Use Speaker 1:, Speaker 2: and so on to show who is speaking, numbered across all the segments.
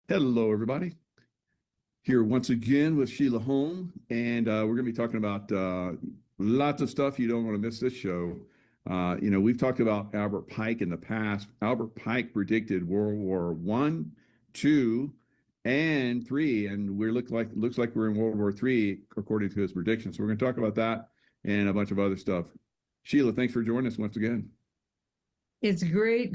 Speaker 1: Hello, everybody. Here once again with Sheila Holm, and we're going to be talking about lots of stuff. You don't want to miss this show. We've talked about Albert Pike in the past. Albert Pike predicted World War One, II, and III, and looks like we're in World War III according to his predictions. So we're going to talk about that and a bunch of other stuff. Sheila, thanks for joining us once again.
Speaker 2: It's great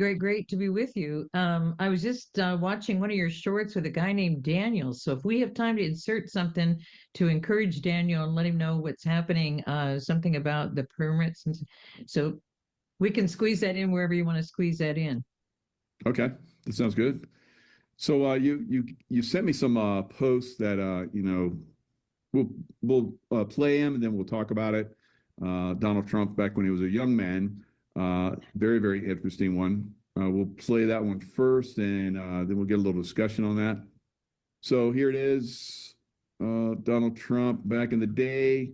Speaker 2: to be with you. I was just watching one of your shorts with a guy named Daniel. So if we have time to insert something to encourage Daniel and let him know what's happening, something about the permits, so we can squeeze that in wherever you want to squeeze that in.
Speaker 1: Okay, that sounds good. So you sent me some posts that we'll play them and then we'll talk about it. Donald Trump back when he was a young man. Very interesting one. We'll play that one first, and then we'll get a little discussion on that. So here it is, Donald Trump back in the day.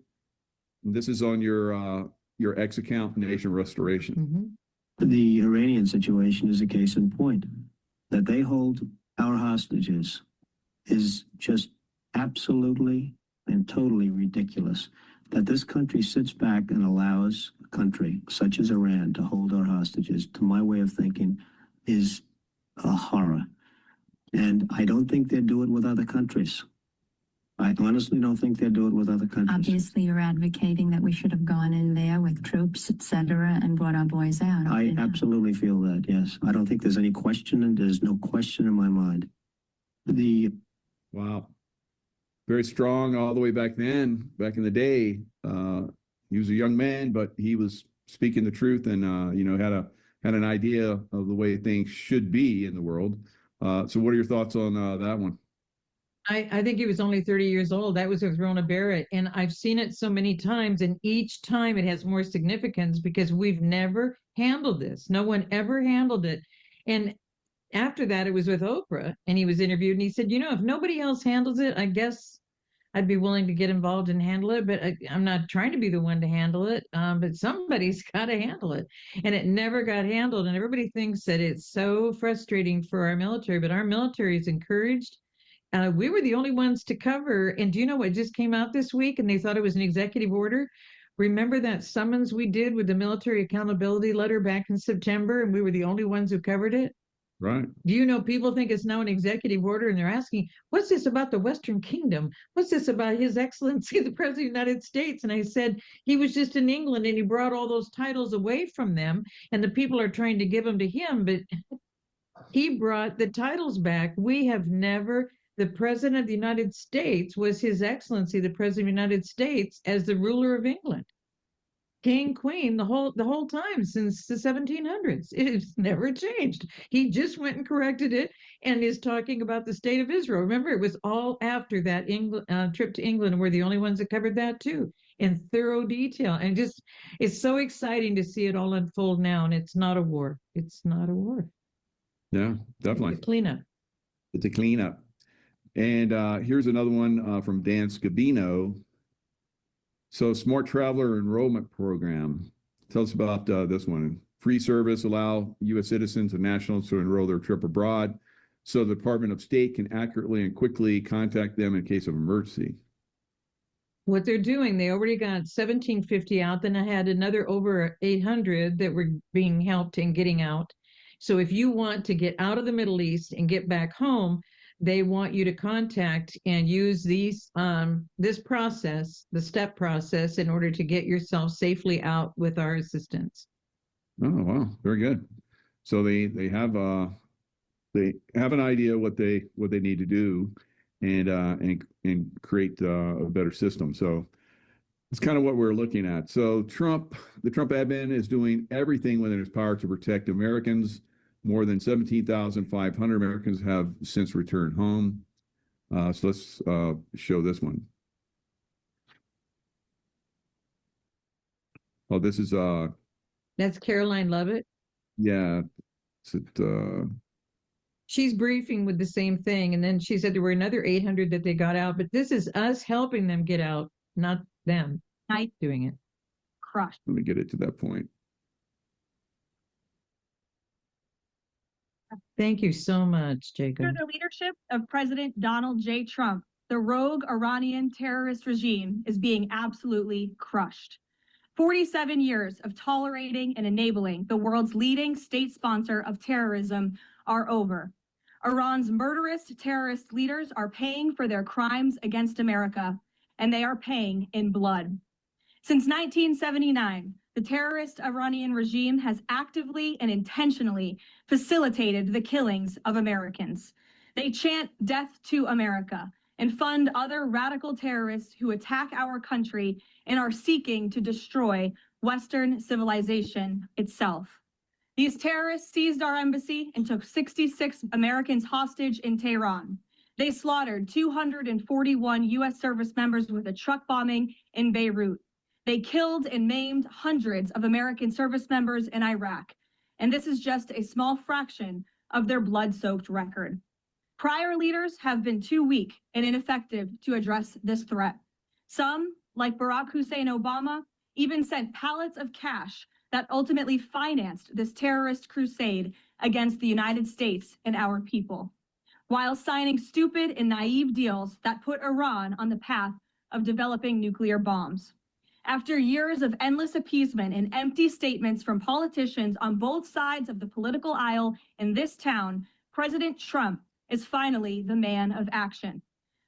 Speaker 1: This is on your X account, Nation Restoration.
Speaker 3: Mm-hmm. The Iranian situation is a case in point. That they hold our hostages is just absolutely and totally ridiculous. That this country sits back and allows a country such as Iran to hold our hostages, to my way of thinking, is a horror. And I don't think they'd do it with other countries. I honestly don't think they'd do it with other countries.
Speaker 4: Obviously, you're advocating that we should have gone in there with troops, etc., and brought our boys out.
Speaker 3: I absolutely feel that, yes. I don't think there's any question, and there's no question in my mind.
Speaker 1: Wow. Very strong all the way back then, back in the day. He was a young man, but he was speaking the truth and, had an idea of the way things should be in the world. So what are your thoughts on that one?
Speaker 2: I think he was only 30 years old. That was with Rona Barrett. And I've seen it so many times, and each time it has more significance because we've never handled this. No one ever handled it. And after that, it was with Oprah, and he was interviewed, and he said, if nobody else handles it, I guess I'd be willing to get involved and handle it, but I'm not trying to be the one to handle it. But somebody's got to handle it. And it never got handled. And everybody thinks that it's so frustrating for our military, but our military is encouraged. We were the only ones to cover. And do you know what just came out this week? And they thought it was an executive order. Remember that summons we did with the military accountability letter back in September, and we were the only ones who covered it?
Speaker 1: Right.
Speaker 2: Do you know people think it's now an executive order, and they're asking, what's this about the Western Kingdom? What's this about His Excellency, the President of the United States? And I said, he was just in England and he brought all those titles away from them, and the people are trying to give them to him, but he brought the titles back. We have never, the President of the United States was His Excellency, the President of the United States, as the ruler of England. King, queen, the whole time since the 1700s. It's never changed. He just went and corrected it and is talking about the state of Israel. Remember, it was all after that trip to England, and we're the only ones that covered that too in thorough detail. And just, it's so exciting to see it all unfold now. And it's not a war. It's not a war.
Speaker 1: Yeah, definitely.
Speaker 2: It's a cleanup.
Speaker 1: It's a cleanup. And here's another one from Dan Scabino. So Smart Traveler Enrollment Program. Tell us about this one. Free service allow U.S. citizens and nationals to enroll their trip abroad so the Department of State can accurately and quickly contact them in case of emergency.
Speaker 2: What they're doing, they already got 1,750 out, then I had another over 800 that were being helped in getting out. So if you want to get out of the Middle East and get back home, they want you to contact and use this process, the STEP process, in order to get yourself safely out with our assistance.
Speaker 1: Oh, wow. Very good. So they have an idea what they need to do and create a better system. So it's kind of what we're looking at. So the Trump admin is doing everything within its power to protect Americans. More than 17,500 Americans have since returned home. So let's show this one. Oh, this is
Speaker 2: that's Caroline Lovett.
Speaker 1: Yeah.
Speaker 2: She's briefing with the same thing, and then she said there were another 800 that they got out, but this is us helping them get out, not them doing it.
Speaker 4: Crushed.
Speaker 1: Let me get it to that point.
Speaker 2: Thank you so much, Jacob.
Speaker 5: Under the leadership of President Donald J. Trump, the rogue Iranian terrorist regime is being absolutely crushed. 47 years of tolerating and enabling the world's leading state sponsor of terrorism are over. Iran's murderous terrorist leaders are paying for their crimes against America, and they are paying in blood. Since 1979, the terrorist Iranian regime has actively and intentionally facilitated the killings of Americans. They chant death to America and fund other radical terrorists who attack our country and are seeking to destroy Western civilization itself. These terrorists seized our embassy and took 66 Americans hostage in Tehran. They slaughtered 241 U.S. service members with a truck bombing in Beirut. They killed and maimed hundreds of American service members in Iraq. And this is just a small fraction of their blood-soaked record. Prior leaders have been too weak and ineffective to address this threat. Some, like Barack Hussein Obama, even sent pallets of cash that ultimately financed this terrorist crusade against the United States and our people, while signing stupid and naive deals that put Iran on the path of developing nuclear bombs. After years of endless appeasement and empty statements from politicians on both sides of the political aisle in this town, President Trump is finally the man of action.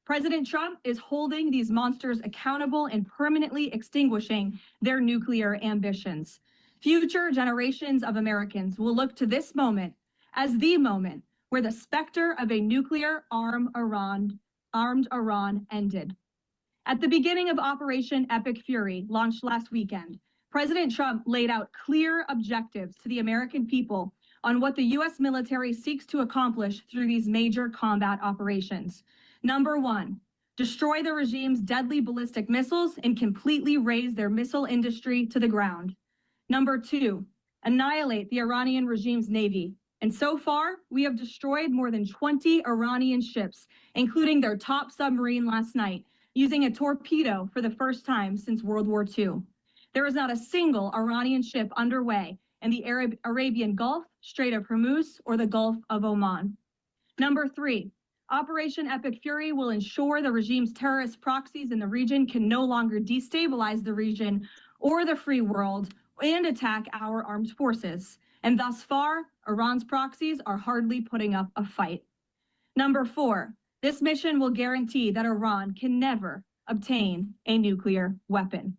Speaker 5: President Trump is holding these monsters accountable and permanently extinguishing their nuclear ambitions. Future generations of Americans will look to this moment as the moment where the specter of a nuclear armed Iran ended. At the beginning of Operation Epic Fury, launched last weekend, President Trump laid out clear objectives to the American people on what the U.S. military seeks to accomplish through these major combat operations. Number one, destroy the regime's deadly ballistic missiles and completely raze their missile industry to the ground. Number two, annihilate the Iranian regime's navy. And so far, we have destroyed more than 20 Iranian ships, including their top submarine last night, using a torpedo for the first time since World War II. There is not a single Iranian ship underway in the Arabian Gulf, Strait of Hormuz, or the Gulf of Oman. Number three, Operation Epic Fury will ensure the regime's terrorist proxies in the region can no longer destabilize the region or the free world and attack our armed forces. And thus far, Iran's proxies are hardly putting up a fight. Number four, this mission will guarantee that Iran can never obtain a nuclear weapon.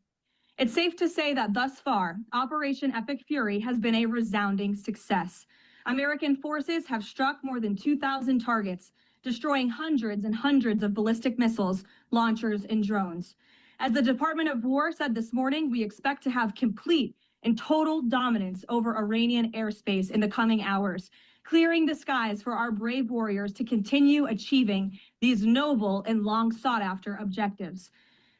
Speaker 5: It's safe to say that thus far, Operation Epic Fury has been a resounding success. American forces have struck more than 2,000 targets, destroying hundreds and hundreds of ballistic missiles, launchers, and drones. As the Department of War said this morning, we expect to have complete and total dominance over Iranian airspace in the coming hours, clearing the skies for our brave warriors to continue achieving these noble and long sought after objectives.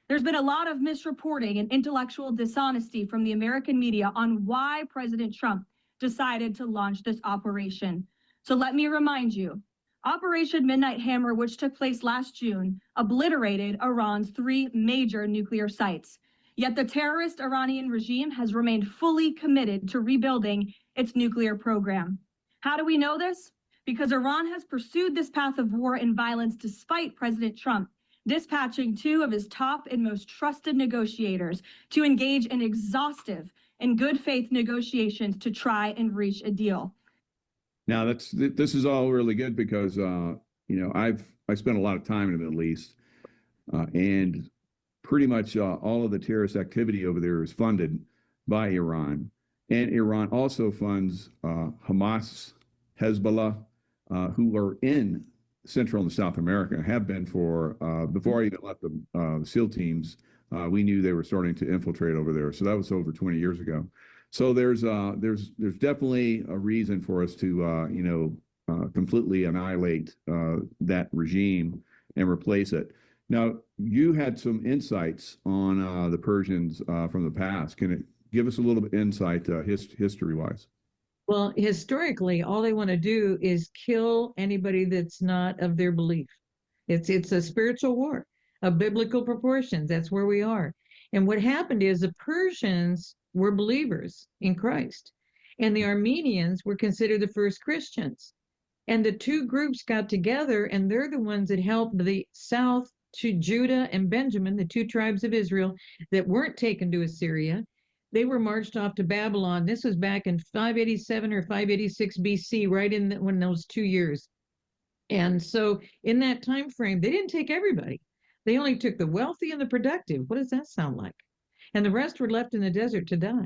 Speaker 5: There's been a lot of misreporting and intellectual dishonesty from the American media on why President Trump decided to launch this operation. So let me remind you, Operation Midnight Hammer, which took place last June, obliterated Iran's 3 major nuclear sites. Yet the terrorist Iranian regime has remained fully committed to rebuilding its nuclear program. How do we know this? Because Iran has pursued this path of war and violence despite President Trump dispatching 2 of his top and most trusted negotiators to engage in exhaustive and good faith negotiations to try and reach a deal.
Speaker 1: Now this is all really good because I spent a lot of time in the Middle East, and pretty much all of the terrorist activity over there is funded by Iran, and Iran also funds Hamas, Hezbollah, who are in Central and South America, have been for before I even left the SEAL teams. We knew they were starting to infiltrate over there, so that was over 20 years ago. So there's definitely a reason for us to completely annihilate that regime and replace it. Now, you had some insights on the Persians from the past. Can it give us a little bit insight history-wise?
Speaker 2: Well, historically, all they want to do is kill anybody that's not of their belief. It's a spiritual war of biblical proportions. That's where we are. And what happened is the Persians were believers in Christ, and the Armenians were considered the first Christians. And the two groups got together, and they're the ones that helped the south to Judah and Benjamin, the two tribes of Israel that weren't taken to Assyria. They were marched off to Babylon. This was back in 587 or 586 BC, right in when those 2 years. And so in that time frame, they didn't take everybody. They only took the wealthy and the productive. What does that sound like? And the rest were left in the desert to die.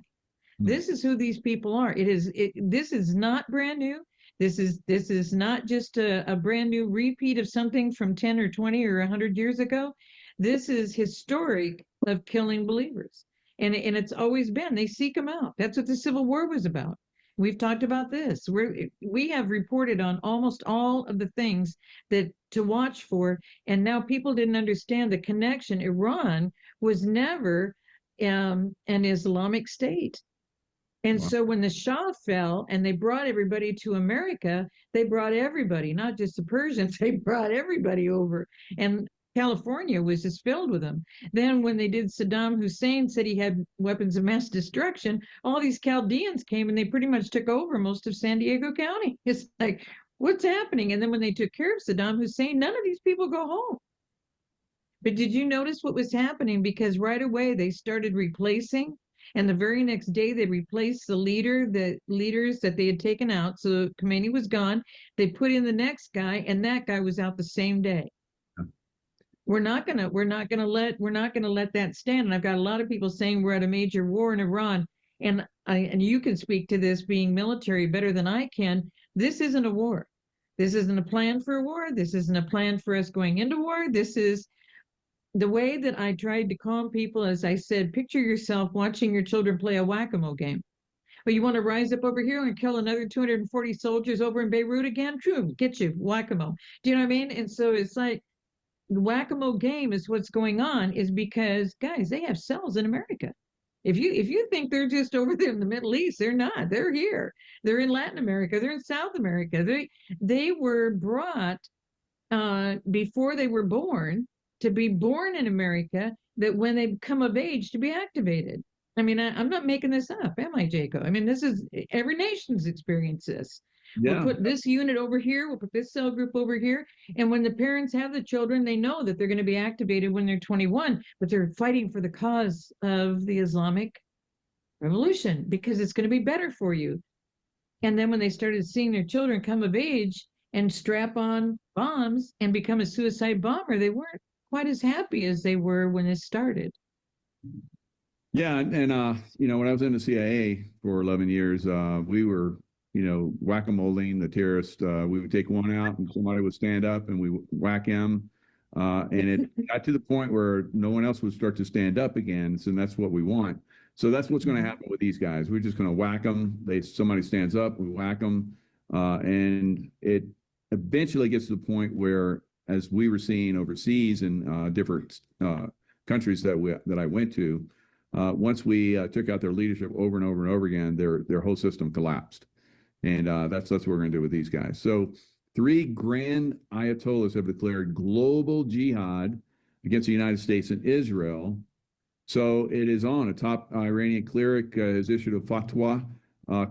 Speaker 2: This is who these people are. This is not brand new. This is not just a brand new repeat of something from 10 or 20 or 100 years ago. This is historic of killing believers. And it's always been. They seek them out. That's what the Civil War was about. We've talked about this. We have reported on almost all of the things that to watch for, and now people didn't understand the connection. Iran was never an Islamic state. And so when the Shah fell and they brought everybody to America, they brought everybody, not just the Persians, they brought everybody over. And California was just filled with them. Then when they did, Saddam Hussein said he had weapons of mass destruction, all these Chaldeans came and they pretty much took over most of San Diego County. It's like, what's happening? And then when they took care of Saddam Hussein, none of these people go home. But did you notice what was happening? Because right away they started replacing. And the very next day, they replaced the leaders that they had taken out. So Khomeini was gone. They put in the next guy, and that guy was out the same day. We're not gonna let that stand. And I've got a lot of people saying we're at a major war in Iran, and you can speak to this being military better than I can. This isn't a war. This isn't a plan for a war. This isn't a plan for us going into war. This is the way that I tried to calm people. As I said, picture yourself watching your children play a whack-a-mole game. But you want to rise up over here and kill another 240 soldiers over in Beirut again? True, get you, whack-a-mole. Do you know what I mean? And so it's like the whack-a-mole game is what's going on, is because, guys, they have cells in America. If you think they're just over there in the Middle East, they're not. They're here. They're in Latin America. They're in South America. They were brought before they were born to be born in America, that when they come of age to be activated. I mean, I'm not making this up, am I, Jaco? I mean, this is, every nation's experienced this. Yeah. We'll put this unit over here, we'll put this cell group over here. And when the parents have the children, they know that they're going to be activated when they're 21, but they're fighting for the cause of the Islamic revolution because it's going to be better for you. And then when they started seeing their children come of age and strap on bombs and become a suicide bomber, they weren't quite as happy as they were when it started.
Speaker 1: Yeah, and when I was in the CIA for 11 years, we were, whack-a-moling the terrorists. We would take one out and somebody would stand up and we would whack him. And it got to the point where no one else would start to stand up again. So that's what we want. So that's what's going to happen with these guys. We're just going to whack them. Somebody stands up, we whack them. And it eventually gets to the point where, as we were seeing overseas in different countries that I went to, once we took out their leadership over and over and over again, their whole system collapsed. And that's what we're going to do with these guys. So 3 grand ayatollahs have declared global jihad against the United States and Israel. So it is on. A top Iranian cleric has issued a fatwa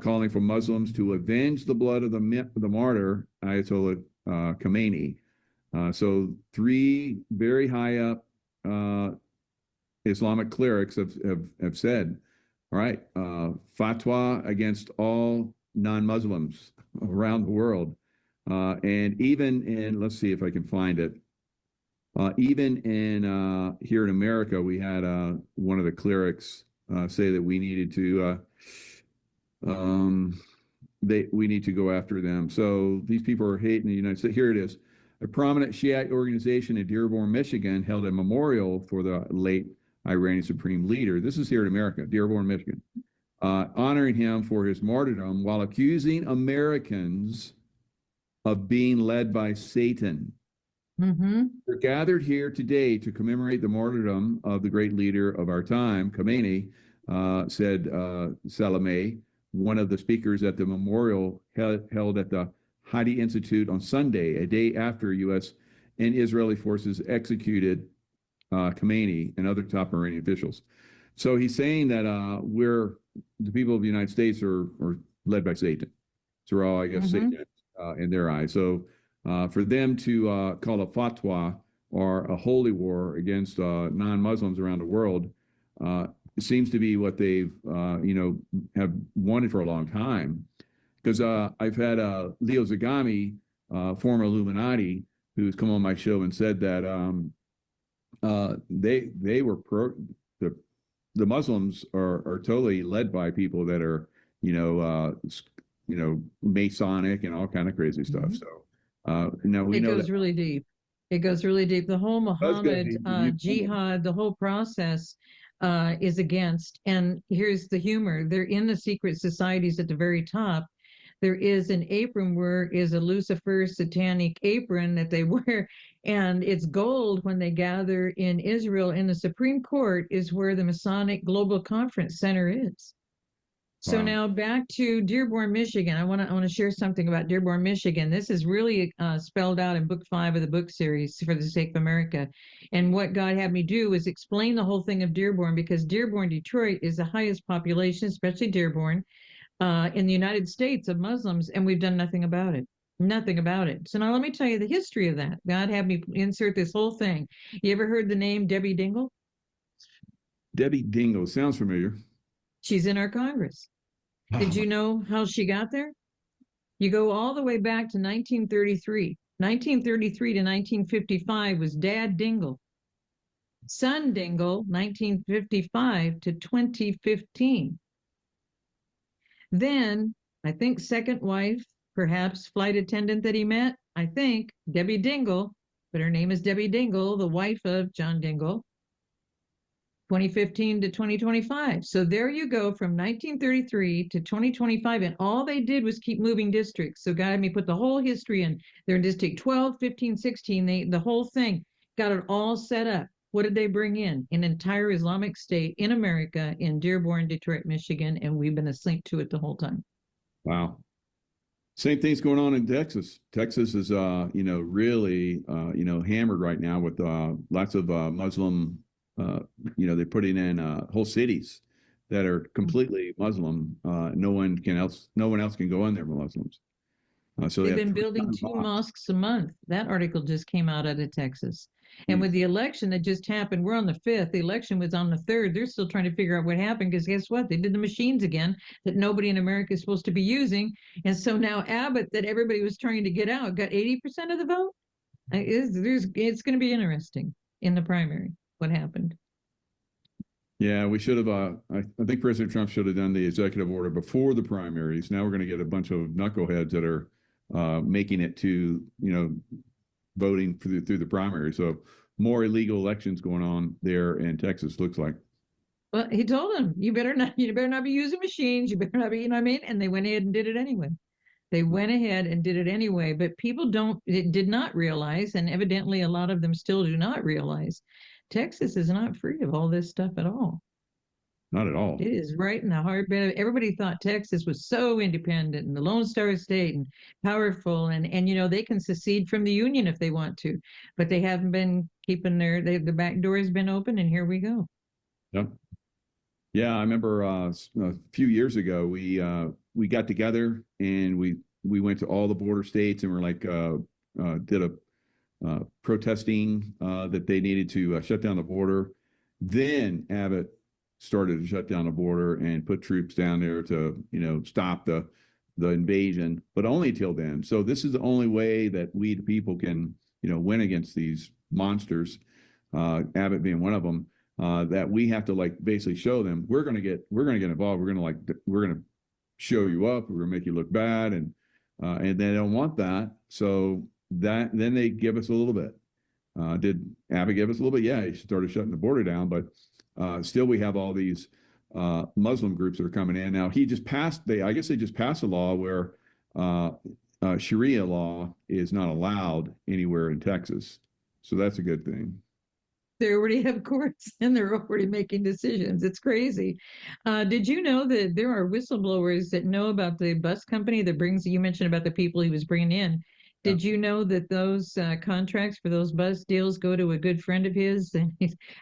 Speaker 1: calling for Muslims to avenge the blood of the martyr Ayatollah Khomeini. So 3 very high up Islamic clerics have said, all right, fatwa against all non-Muslims around the world. And even in, let's see if I can find it, even in here in America, we had one of the clerics say that we needed to we need to go after them. So these people are hating the United States. Here it is. A prominent Shiite organization in Dearborn, Michigan held a memorial for the late Iranian Supreme Leader. This is here in America, Dearborn, Michigan, honoring him for his martyrdom while accusing Americans of being led by Satan. Mm-hmm. We're gathered here today to commemorate the martyrdom of the great leader of our time, Khomeini, said Salameh, one of the speakers at the memorial held at the Hadi Institute on Sunday, a day after U.S. and Israeli forces executed Khomeini and other top Iranian officials. So he's saying that the people of the United States are led by Satan. So we're all, I guess, Satanists. in their eyes. So for them to call a fatwa or a holy war against non-Muslims around the world, it seems to be what they've have wanted for a long time. Because I've had Leo Zagami, former Illuminati, who's come on my show and said that they were the Muslims are totally led by people that are Masonic and all kind of crazy stuff. So we
Speaker 2: It
Speaker 1: know
Speaker 2: goes
Speaker 1: that
Speaker 2: really deep. It goes really deep. The whole Muhammad jihad, the whole process is against. And here's the humor: they're in the secret societies at the very top. There is an apron where is a Lucifer satanic apron that they wear, and it's gold when they gather in Israel. In the Supreme Court is where the Masonic Global Conference Center is. So
Speaker 1: Wow.
Speaker 2: now back to Dearborn, Michigan. I want to share something about Dearborn, Michigan. This is really spelled out in book 5 of the book series, For the Sake of America. And what God had me do was explain the whole thing of Dearborn, because Dearborn, Detroit is the highest population, especially Dearborn, in the United States of Muslims, and we've done nothing about it. Nothing about it. So now let me tell you the history of that. God had me insert this whole thing. You ever heard the name Debbie Dingle?
Speaker 1: Debbie Dingle sounds familiar.
Speaker 2: She's in our Congress. Did you know how she got there? You go all the way back to 1933. 1933 to 1955 was Dad Dingle. Son Dingle, 1955 to 2015. Then, I think second wife, perhaps flight attendant that he met, I think, Debbie Dingle, but her name is Debbie Dingle, the wife of John Dingle, 2015 to 2025. So there you go from 1933 to 2025. And all they did was keep moving districts. So God had me put the whole history in. They're in District 12, 15, 16. The whole thing got it all set up. What did they bring in? An entire Islamic state in America, in Dearborn, Detroit, Michigan. And we've been asleep to it the whole time.
Speaker 1: Wow. Same thing's going on in Texas. Texas is, really, hammered right now with lots of Muslim. They're putting in whole cities that are completely Muslim. No one else can go in there with Muslims. So
Speaker 2: they've been building 2 mosques a month. That article just came out of Texas. And with the election that just happened, we're on the 5th. The election was on the 3rd. They're still trying to figure out what happened, because guess what? They did the machines again that nobody in America is supposed to be using. And so now Abbott, that everybody was trying to get out, got 80% of the vote. It's going to be interesting in the primary what happened.
Speaker 1: Yeah, we should have. I think President Trump should have done the executive order before the primaries. Now we're going to get a bunch of knuckleheads that are making it to, voting through the primary. So more illegal elections going on there in Texas, looks like.
Speaker 2: Well, he told them, you better not be using machines. You better not be, And they went ahead and did it anyway. But people did not realize, and evidently a lot of them still do not realize, Texas is not free of all this stuff at all.
Speaker 1: Not at all.
Speaker 2: It is right in the heartbeat of, everybody thought Texas was so independent and the Lone Star State and powerful, and they can secede from the Union if they want to, but they haven't been keeping the back door has been open, and here we go.
Speaker 1: Yep. Yeah, I remember a few years ago we got together and we went to all the border states and we're like did a protesting that they needed to shut down the border. Then Abbott started to shut down the border and put troops down there to, stop the invasion, but only till then. So this is the only way that we the people can, win against these monsters, Abbott being one of them, that we have to basically show them we're going to get involved. We're going to show you up. We're going to make you look bad. And they don't want that. So then they give us a little bit. Did Abbott give us a little bit? Yeah, he started shutting the border down, but still we have all these Muslim groups that are coming in. Now I guess they just passed a law where Sharia law is not allowed anywhere in Texas. So that's a good thing.
Speaker 2: They already have courts and they're already making decisions. It's crazy. Did you know that there are whistleblowers that know about the bus company that you mentioned about the people he was bringing in? Did you know that those contracts for those bus deals go to a good friend of his? And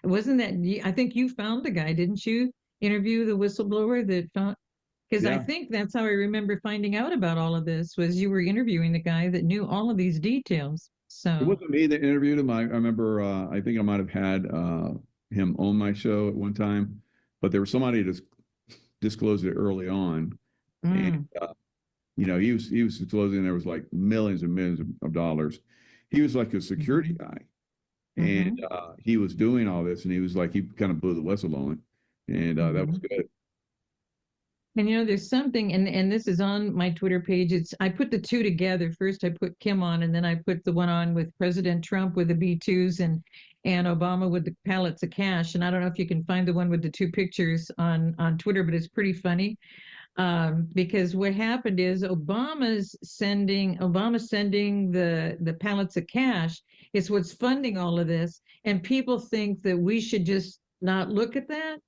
Speaker 2: wasn't that, I think you found the guy, didn't you? Interview the whistleblower that found, Because I
Speaker 1: Yeah.
Speaker 2: think that's how I remember finding out about all of this was you were interviewing the guy that knew all of these details.
Speaker 1: It
Speaker 2: So,
Speaker 1: wasn't me that interviewed him. I remember, I think I might have had him on my show at one time, but there was somebody that disclosed it early on. And,
Speaker 2: mm,
Speaker 1: he was disclosing there was like millions and millions of dollars. He was like a security guy. And
Speaker 2: mhm,
Speaker 1: he was doing all this, and he was like, he kind of blew the whistle on it. And that was
Speaker 2: mhm.
Speaker 1: good.
Speaker 2: And there's something, and this is on my Twitter page. I put the two together. First, I put Kim on, and then I put the one on with President Trump with the B2s and Obama with the pallets of cash. And I don't know if you can find the one with the two pictures on Twitter, but it's pretty funny. Because what happened is Obama sending the pallets of cash is what's funding all of this, and people think that we should just not look at that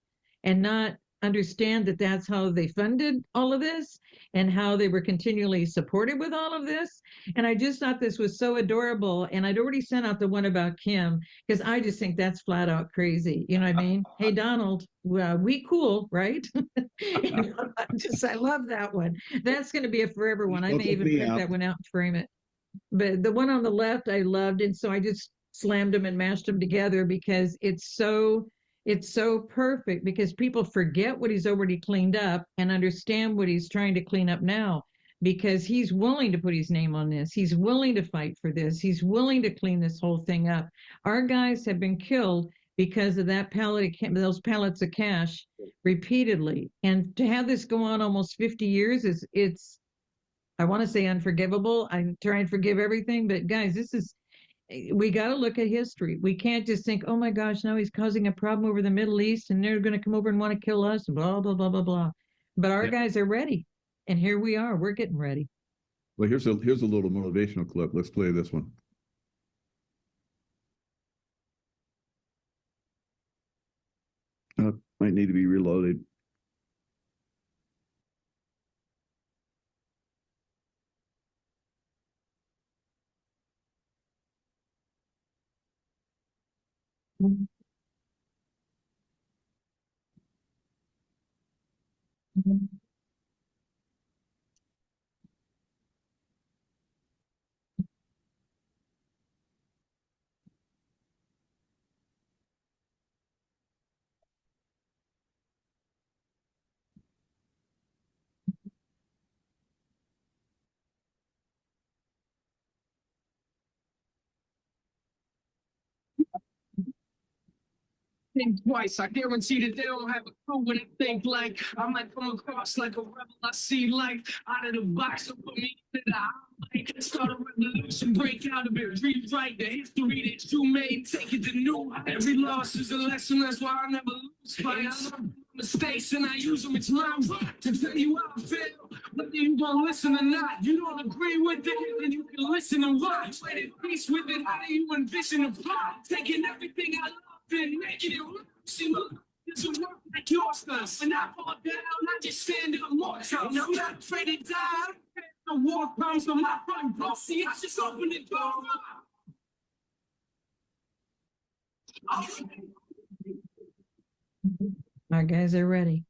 Speaker 2: and not understand that that's how they funded all of this and how they were continually supported with all of this. And I just thought this was so adorable. And I'd already sent out the one about Kim because I just think that's flat out crazy. You know what I mean? Hey, Donald, we cool, right? I love that one. That's going to be a forever one. I
Speaker 1: Don't
Speaker 2: may
Speaker 1: take
Speaker 2: even
Speaker 1: me
Speaker 2: print
Speaker 1: out.
Speaker 2: that one out and frame it. But the one on the left I loved, and so I just slammed them and mashed them together because it's so perfect because people forget what he's already cleaned up and understand what he's trying to clean up now because he's willing to put his name on this. He's willing to fight for this. He's willing to clean this whole thing up. Our guys have been killed because of those pallets of cash repeatedly. And to have this go on almost 50 years it's I want to say unforgivable. I try and forgive everything, but guys, we got to look at history. We can't just think, oh my gosh, now he's causing a problem over the Middle East and they're going to come over and want to kill us, blah, blah, blah, blah, blah. But our
Speaker 1: Yeah.
Speaker 2: guys are ready. And here we are. We're getting ready.
Speaker 1: Well, here's a little motivational clip. Let's play this one. Might need to be reloaded.
Speaker 6: Think twice. I guarantee that they don't have a clue what they think like. I might come across like a rebel. I see life out of the box. So put me in the like start a revolution, break out of it, rewrite the history that you made, take it to new. Every loss is a lesson. That's why I never lose fight. I learn mistakes and I use them. It's my right to tell you how I feel. Whether you don't listen or not, you don't agree with it, then you can listen and watch. Let it peace with it. How do you envision a plot? Taking everything I love and making it work. See, look, it's a work like yours does. When I fall down, I just stand in the mortar. No, not afraid to die. The war comes on my front door. See, I just open the door.
Speaker 2: Our guys are ready.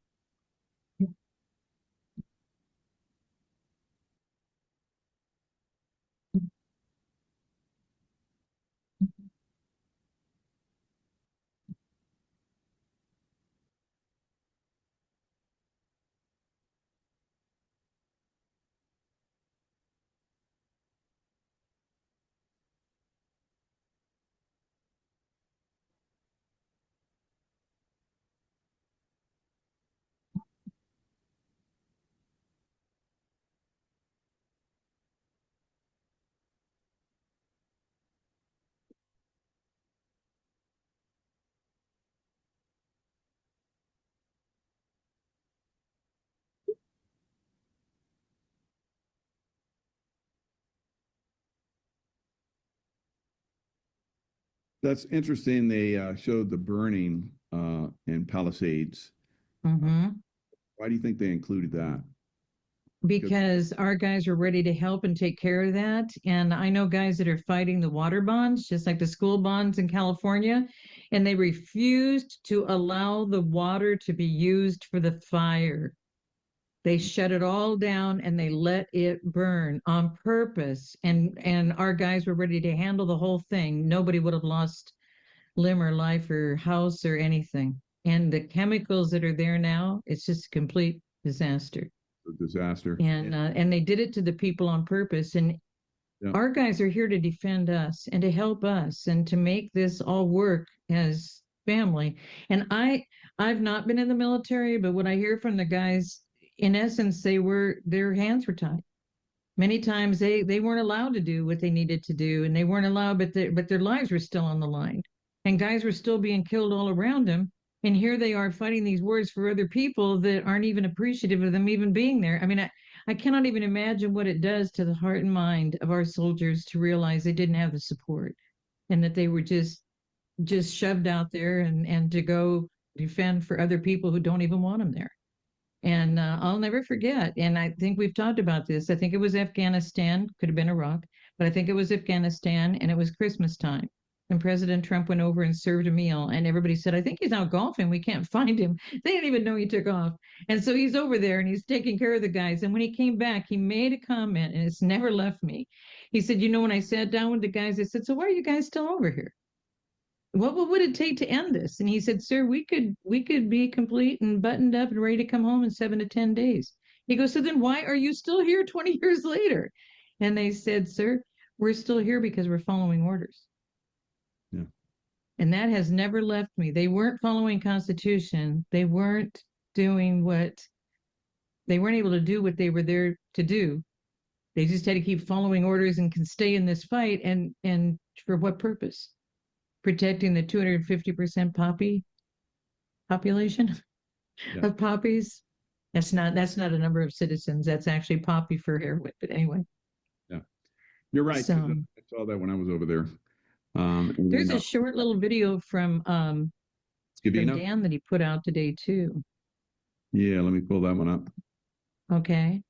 Speaker 1: That's interesting. They showed the burning in Palisades.
Speaker 2: Mm-hmm.
Speaker 1: Why do you think they included that?
Speaker 2: Because our guys are ready to help and take care of that. And I know guys that are fighting the water bonds, just like the school bonds in California, and they refused to allow the water to be used for the fire. They shut it all down and they let it burn on purpose. And our guys were ready to handle the whole thing. Nobody would have lost limb or life or house or anything. And the chemicals that are there now, it's just a complete disaster.
Speaker 1: A disaster.
Speaker 2: And they did it to the people on purpose. And
Speaker 1: Yeah.
Speaker 2: our guys are here to defend us and to help us and to make this all work as family. And I've not been in the military, but what I hear from the guys, in essence, their hands were tied. Many times they weren't allowed to do what they needed to do, and they weren't allowed, but their lives were still on the line, and guys were still being killed all around them. And here they are fighting these wars for other people that aren't even appreciative of them even being there. I mean, I cannot even imagine what it does to the heart and mind of our soldiers to realize they didn't have the support, and that they were just shoved out there and to go defend for other people who don't even want them there. And I'll never forget. And I think we've talked about this. I think it was Afghanistan, could have been Iraq, but I think it was Afghanistan, and it was Christmas time. And President Trump went over and served a meal, and everybody said, I think he's out golfing. We can't find him. They didn't even know he took off. And so he's over there and he's taking care of the guys. And when he came back, he made a comment, and it's never left me. He said, when I sat down with the guys, I said, so why are you guys still over here? What would it take to end this? And he said, sir, we could be complete and buttoned up and ready to come home in 7 to 10 days. He goes, so then why are you still here 20 years later? And they said, sir, we're still here because we're following orders.
Speaker 1: Yeah.
Speaker 2: And that has never left me. They weren't following Constitution. They weren't doing they weren't able to do what they were there to do. They just had to keep following orders and can stay in this fight. And for what purpose? Protecting the 250% poppy population of poppies. That's not a number of citizens. That's actually poppy for heroin. But anyway.
Speaker 1: Yeah, you're right.
Speaker 2: So,
Speaker 1: I saw that when I was over there.
Speaker 2: There's a short little video from Dan that he put out today too.
Speaker 1: Yeah, let me pull that one up.
Speaker 2: Okay.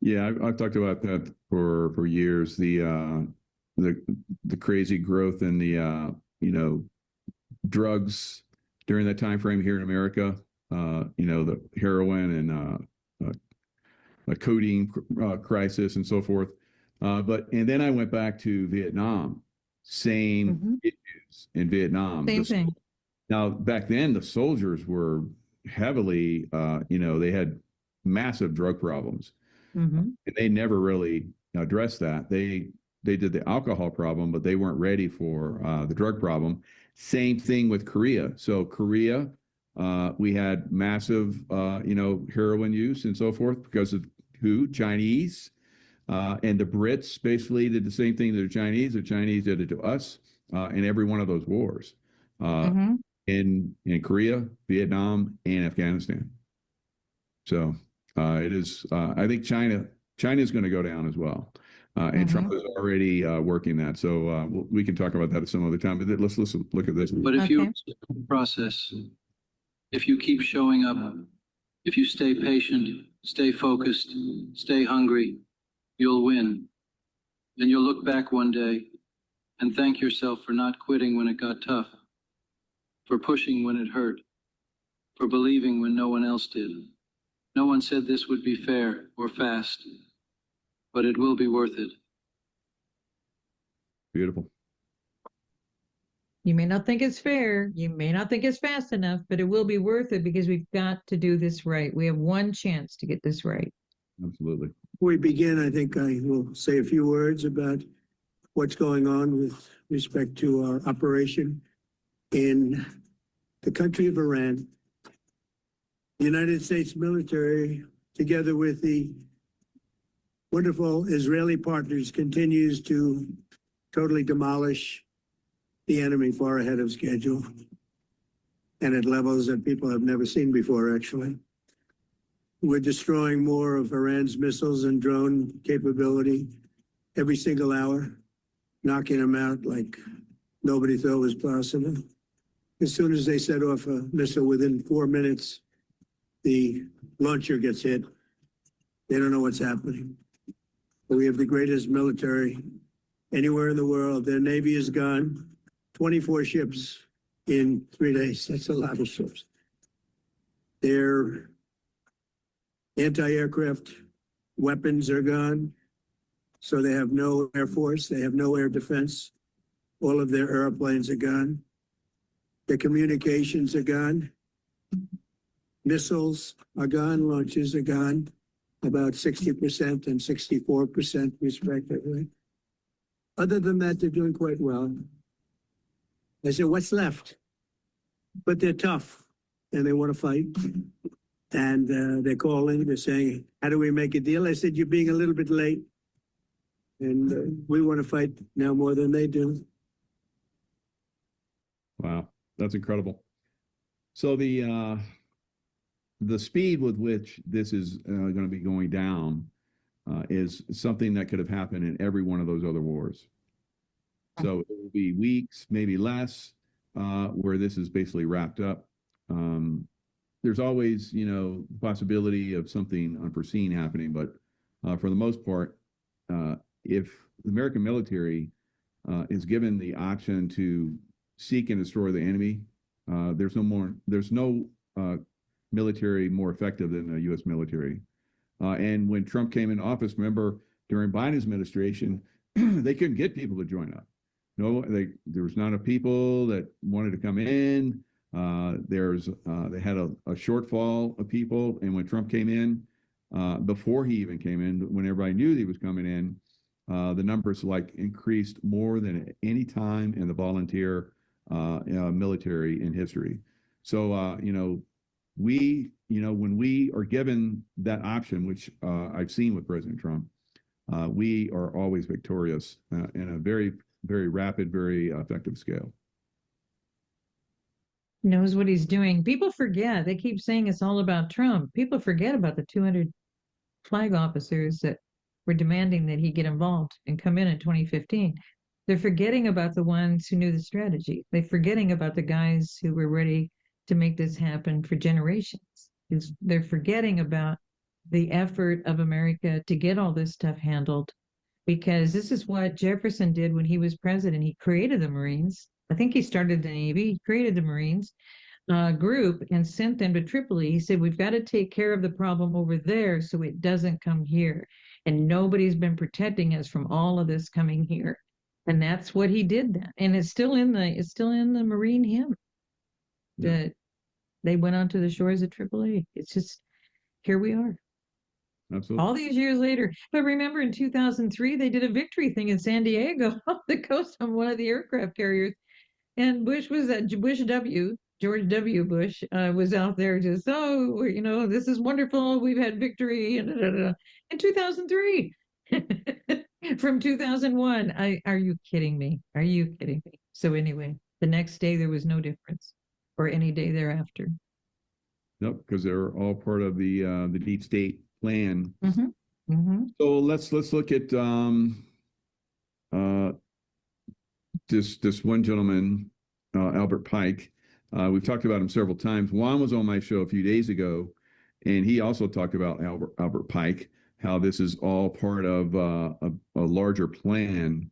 Speaker 1: Yeah, I've talked about that for years. The crazy growth in the drugs during that time frame here in America. The heroin and the codeine crisis and so forth. And then I went back to Vietnam. Same issues in Vietnam.
Speaker 2: Same thing.
Speaker 1: Now back then the soldiers were heavily, they had massive drug problems. And they never really addressed that. They did the alcohol problem, but they weren't ready for the drug problem. Same thing with Korea. So Korea, we had massive, heroin use and so forth because of Chinese. And the Brits basically did the same thing to the Chinese. The Chinese did it to us in every one of those wars in Korea, Vietnam, and Afghanistan. So it is. I think China is going to go down as well, and Trump is already working that. So we can talk about that at some other time. But let's look at this.
Speaker 7: But if you process, if you keep showing up, if you stay patient, stay focused, stay hungry, you'll win. Then you'll look back one day and thank yourself for not quitting when it got tough, for pushing when it hurt, for believing when no one else did. No one said this would be fair or fast, but it will be worth it.
Speaker 1: Beautiful.
Speaker 2: You may not think it's fair. You may not think it's fast enough, but it will be worth it because we've got to do this right. We have one chance to get this right.
Speaker 1: Absolutely.
Speaker 8: Before we begin, I think I will say a few words about what's going on with respect to our operation in the country of Iran. The United States military, together with the wonderful Israeli partners, continues to totally demolish the enemy far ahead of schedule and at levels that people have never seen before, actually. We're destroying more of Iran's missiles and drone capability every single hour, knocking them out like nobody thought was possible. As soon as they set off a missile, within 4 minutes, the launcher gets hit. They don't know what's happening. But we have the greatest military anywhere in the world. Their Navy is gone. 24 ships in 3 days. That's a lot of ships. Their anti-aircraft weapons are gone. So they have no air force. They have no air defense. All of their airplanes are gone. Their communications are gone. Missiles are gone. Launches are gone. About 60% and 64% respectively. Other than that, they're doing quite well. I said, what's left? But they're tough and they want to fight. And they're calling, they're saying, how do we make a deal? I said, you're being a little bit late. And we want to fight now more than they do.
Speaker 1: Wow, that's incredible. So the speed with which this is going to be going down is something that could have happened in every one of those other wars. So it will be weeks, maybe less, where this is basically wrapped up. There's always, the possibility of something unforeseen happening, but for the most part, if the American military is given the option to seek and destroy the enemy, there's no military more effective than the U.S. military. And when Trump came into office, remember during Biden's administration, they couldn't get people to join up. There was not enough people that wanted to come in. They had a shortfall of people, and when Trump came in, before he even came in, when everybody knew he was coming in, the numbers increased more than at any time in the volunteer military in history. So when we are given that option, which I've seen with President Trump, we are always victorious in a very, very rapid, very effective scale.
Speaker 2: Knows what he's doing. People forget. They keep saying it's all about Trump. People forget about the 200 flag officers that were demanding that he get involved and come in 2015. They're forgetting about the ones who knew the strategy. They're forgetting about the guys who were ready to make this happen for generations. They're forgetting about the effort of America to get all this stuff handled, because this is what Jefferson did when he was president. He created the Marines. I think he started the Navy. He created the Marines group and sent them to Tripoli. He said, we've got to take care of the problem over there so it doesn't come here. And nobody's been protecting us from all of this coming here. And that's what he did then. And it's still in the Marine hymn that they went onto the shores of Tripoli. It's just, here we are.
Speaker 1: Absolutely.
Speaker 2: All these years later. But remember in 2003, they did a victory thing in San Diego off the coast on one of the aircraft carriers. And Bush was at George W. Bush was out there just, this is wonderful. We've had victory in 2003. From 2001. Are you kidding me? Are you kidding me? So anyway, the next day there was no difference, or any day thereafter.
Speaker 1: Nope, because they're all part of the deep state plan.
Speaker 2: Mm-hmm. Mm-hmm.
Speaker 1: So let's look at this one gentleman, Albert Pike. We've talked about him several times. Juan was on my show a few days ago, and he also talked about Albert Pike, how this is all part of a larger plan.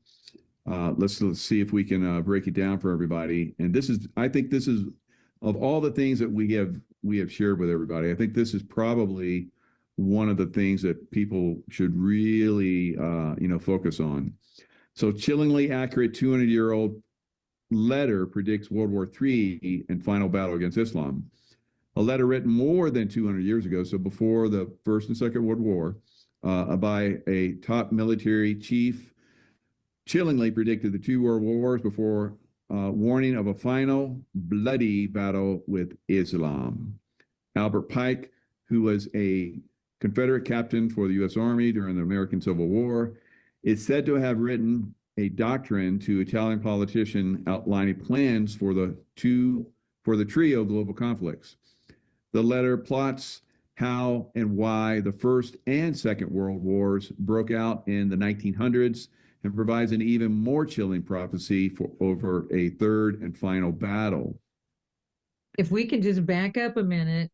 Speaker 1: Let's see if we can break it down for everybody. And I think this is, of all the things that we have shared with everybody, I think this is probably one of the things that people should really, focus on. So chillingly accurate 200-year-old letter predicts World War III and final battle against Islam. A letter written more than 200 years ago, so before the First and Second World War, by a top military chief, chillingly predicted the two world wars before warning of a final bloody battle with Islam. Albert Pike, who was a Confederate captain for the U.S. Army during the American Civil War, is said to have written a doctrine to Italian politician outlining plans for the trio global conflicts. The letter plots how and why the First and Second World Wars broke out in the 1900s and provides an even more chilling prophecy for over a third and final battle.
Speaker 2: If we can just back up a minute,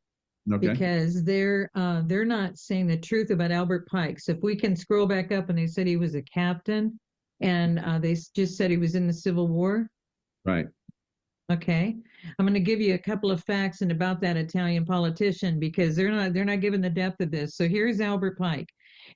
Speaker 2: okay, because they're not saying the truth about Albert Pike. So if we can scroll back up, and they said he was a captain, and they just said he was in the Civil War.
Speaker 1: Right.
Speaker 2: Okay. I'm going to give you a couple of facts and about that Italian politician because they're not given the depth of this. So here's Albert Pike.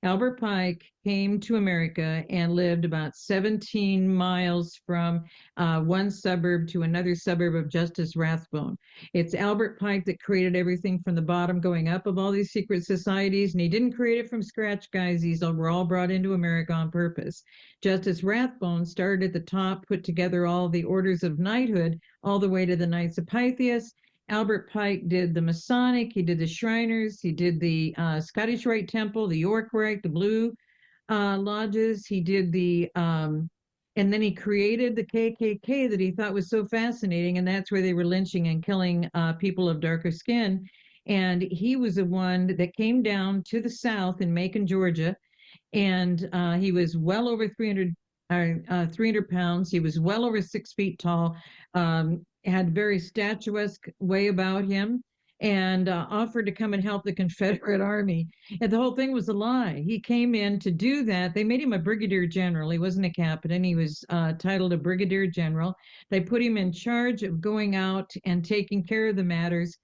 Speaker 2: Albert Pike came to America and lived about 17 miles from one suburb to another suburb of Justice Rathbone. It's Albert Pike that created everything from the bottom going up of all these secret societies, and he didn't create it from scratch, guys. These were all brought into America on purpose. Justice Rathbone started at the top, put together all the orders of knighthood, all the way to the Knights of Pythias. Albert Pike did the Masonic, he did the Shriners, he did the Scottish Rite Temple, the York Rite, the Blue Lodges. He did and then he created the KKK that he thought was so fascinating, and that's where they were lynching and killing people of darker skin. And he was the one that came down to the South in Macon, Georgia, and he was well over 300 pounds. He was well over 6 feet tall, had very statuesque way about him, and offered to come and help the Confederate Army. And the whole thing was a lie. He came in to do that. They made him a brigadier general. He wasn't a captain. He was titled a brigadier general. They put him in charge of going out and taking care of the matters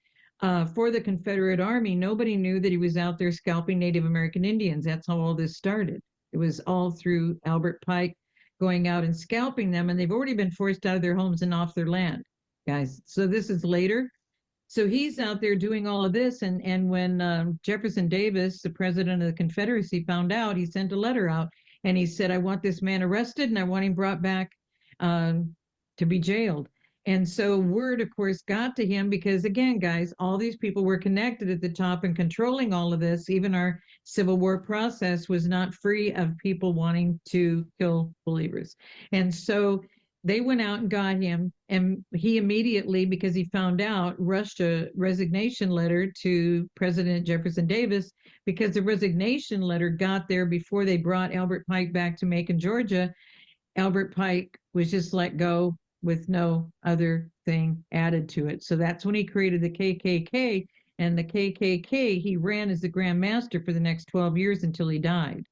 Speaker 2: for the Confederate Army. Nobody knew that he was out there scalping Native American Indians. That's how all this started. It was all through Albert Pike going out and scalping them, and they've already been forced out of their homes and off their land, guys. So this is later. So he's out there doing all of this, and when Jefferson Davis, the president of the Confederacy, found out, he sent a letter out, and he said, I want this man arrested, and I want him brought back to be jailed. And so word, of course, got to him because, again, guys, all these people were connected at the top and controlling all of this. Even our Civil War process was not free of people wanting to kill believers. And so they went out and got him, and he immediately, because he found out, rushed a resignation letter to President Jefferson Davis, because the resignation letter got there before they brought Albert Pike back to Macon, Georgia. Albert Pike was just let go with no other thing added to it. So that's when he created the KKK, and the KKK he ran as the Grand Master for the next 12 years until he died.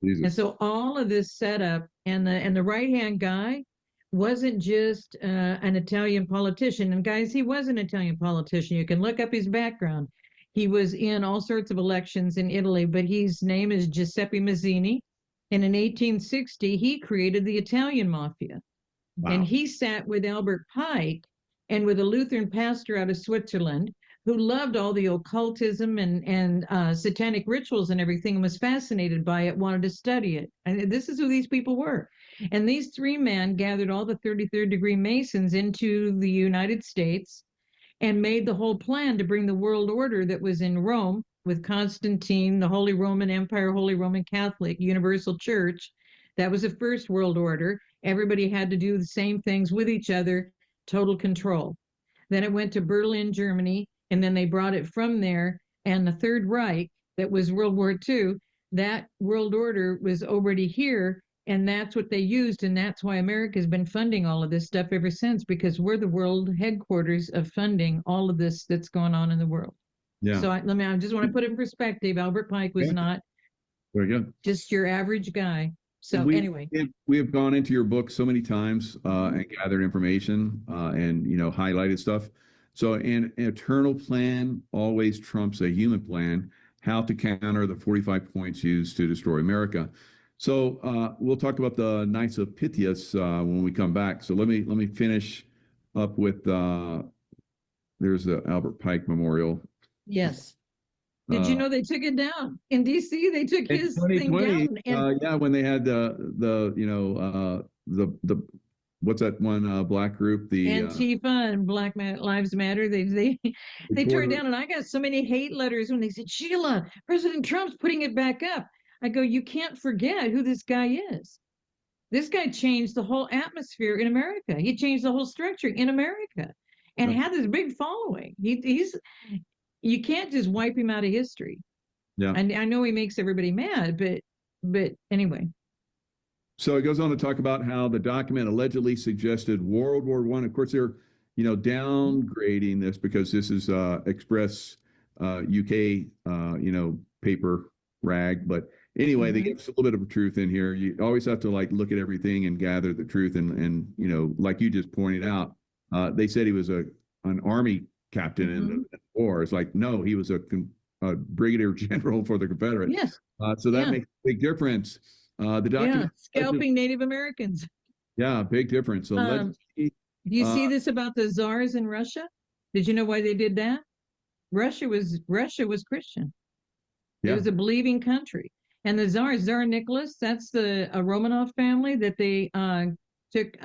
Speaker 2: Jesus. And so all of this setup, and the right-hand guy wasn't just an Italian politician. And guys, he was an Italian politician. You can look up his background. He was in all sorts of elections in Italy, but his name is Giuseppe Mazzini. And in 1860, he created the Italian Mafia. Wow. And he sat with Albert Pike and with a Lutheran pastor out of Switzerland who loved all the occultism and satanic rituals and everything, and was fascinated by it, wanted to study it. And this is who these people were. And these three men gathered all the 33rd degree Masons into the United States and made the whole plan to bring the world order that was in Rome with Constantine, the Holy Roman Empire, Holy Roman Catholic, Universal Church. That was the first world order. Everybody had to do the same things with each other, total control. Then it went to Berlin, Germany, and then they brought it from there. And the Third Reich, that was World War II, that world order was already here, and that's what they used. And that's why America has been funding all of this stuff ever since, because we're the world headquarters of funding all of this that's going on in the world. Yeah. So I just want to put it in perspective. Albert Pike was not
Speaker 1: very good,
Speaker 2: just your average guy. So anyway,
Speaker 1: we have gone into your book so many times and gathered information and highlighted stuff. So an eternal plan always trumps a human plan. How to counter the 45 points used to destroy America. So we'll talk about the Knights of Pythias when we come back. So let me finish up with there's the Albert Pike Memorial.
Speaker 2: Yes. Did you know they took it down in D.C.? They took his thing down.
Speaker 1: Yeah, when they had the what's that one black group? The
Speaker 2: Antifa and Black Lives Matter. They tore it down, and I got so many hate letters when they said, Sheila, President Trump's putting it back up. I go, you can't forget who this guy is. This guy changed the whole atmosphere in America. He changed the whole structure in America, and had this big following. He's you can't just wipe him out of history. Yeah. And I know he makes everybody mad, but anyway.
Speaker 1: So it goes on to talk about how the document allegedly suggested World War I. Of course, they're, downgrading this because this is Express UK, paper rag. But anyway, they give us a little bit of truth in here. You always have to look at everything and gather the truth. And like you just pointed out, They said he was an army captain in the war. It's like, no, he was a brigadier general for the Confederates.
Speaker 2: Yes.
Speaker 1: So that makes a big difference. The document,
Speaker 2: scalping Native Americans.
Speaker 1: Yeah, big difference. So
Speaker 2: Do you see this about the czars in Russia? Did you know why they did that? Russia was Christian. It was a believing country. And the czars, Tsar Nicholas, that's the Romanov family that they took,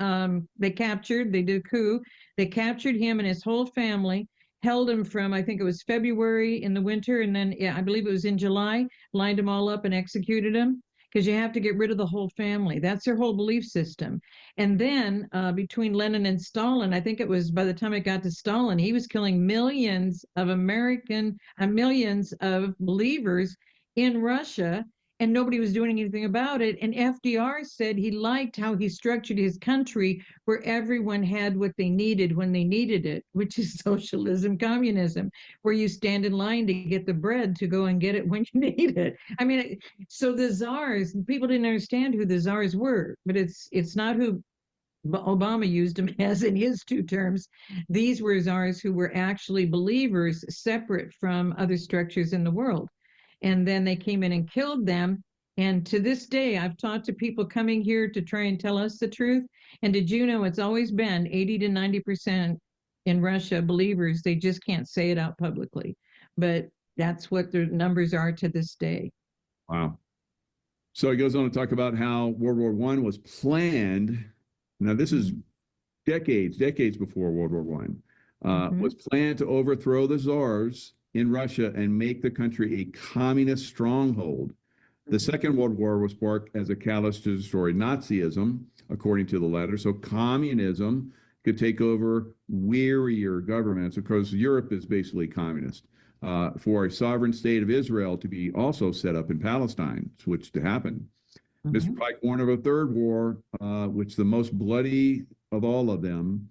Speaker 2: they captured, they did a coup. They captured him and his whole family, held him from, I think it was February in the winter, and then I believe it was in July, lined them all up and executed them, because you have to get rid of the whole family. That's their whole belief system. And then between Lenin and Stalin, I think it was by the time it got to Stalin, he was killing millions of millions of believers in Russia, and nobody was doing anything about it. And FDR said he liked how he structured his country where everyone had what they needed when they needed it, which is socialism, communism, where you stand in line to get the bread to go and get it when you need it. I mean, so the czars, people didn't understand who the czars were, but it's not who Obama used them as in his two terms. These were czars who were actually believers separate from other structures in the world. And then they came in and killed them. And to this day, I've talked to people coming here to try and tell us the truth. And did you know it's always been 80 to 90% in Russia believers? They just can't say it out publicly. But that's what the numbers are to this day.
Speaker 1: Wow. So he goes on to talk about how World War I was planned. Now, this is decades before World War I, was planned to overthrow the czars in Russia and make the country a communist stronghold. The Second World War was sparked as a catalyst to destroy Nazism, according to the letter. So communism could take over wearier governments, because Europe is basically communist. For a sovereign state of Israel to be also set up in Palestine, which to happen. Mr. Pike warned of a third war, which the most bloody of all of them.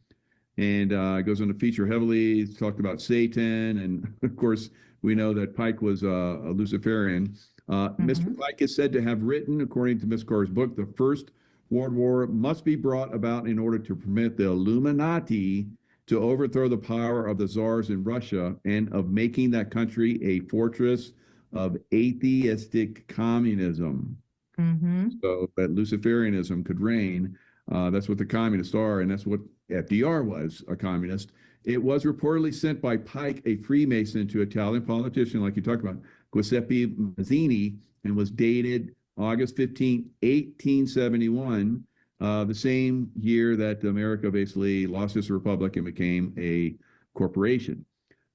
Speaker 1: And goes on to feature heavily. He's talked about Satan. And of course, we know that Pike was a Luciferian. Mr. Pike is said to have written, according to Miss Carr's book, the First World War must be brought about in order to permit the Illuminati to overthrow the power of the czars in Russia and of making that country a fortress of atheistic communism. So that Luciferianism could reign. That's what the communists are, and that's what FDR was, a communist. It was reportedly sent by Pike, a Freemason, to Italian politician, like you talked about, Giuseppe Mazzini, and was dated August 15, 1871, the same year that America basically lost its republic and became a corporation.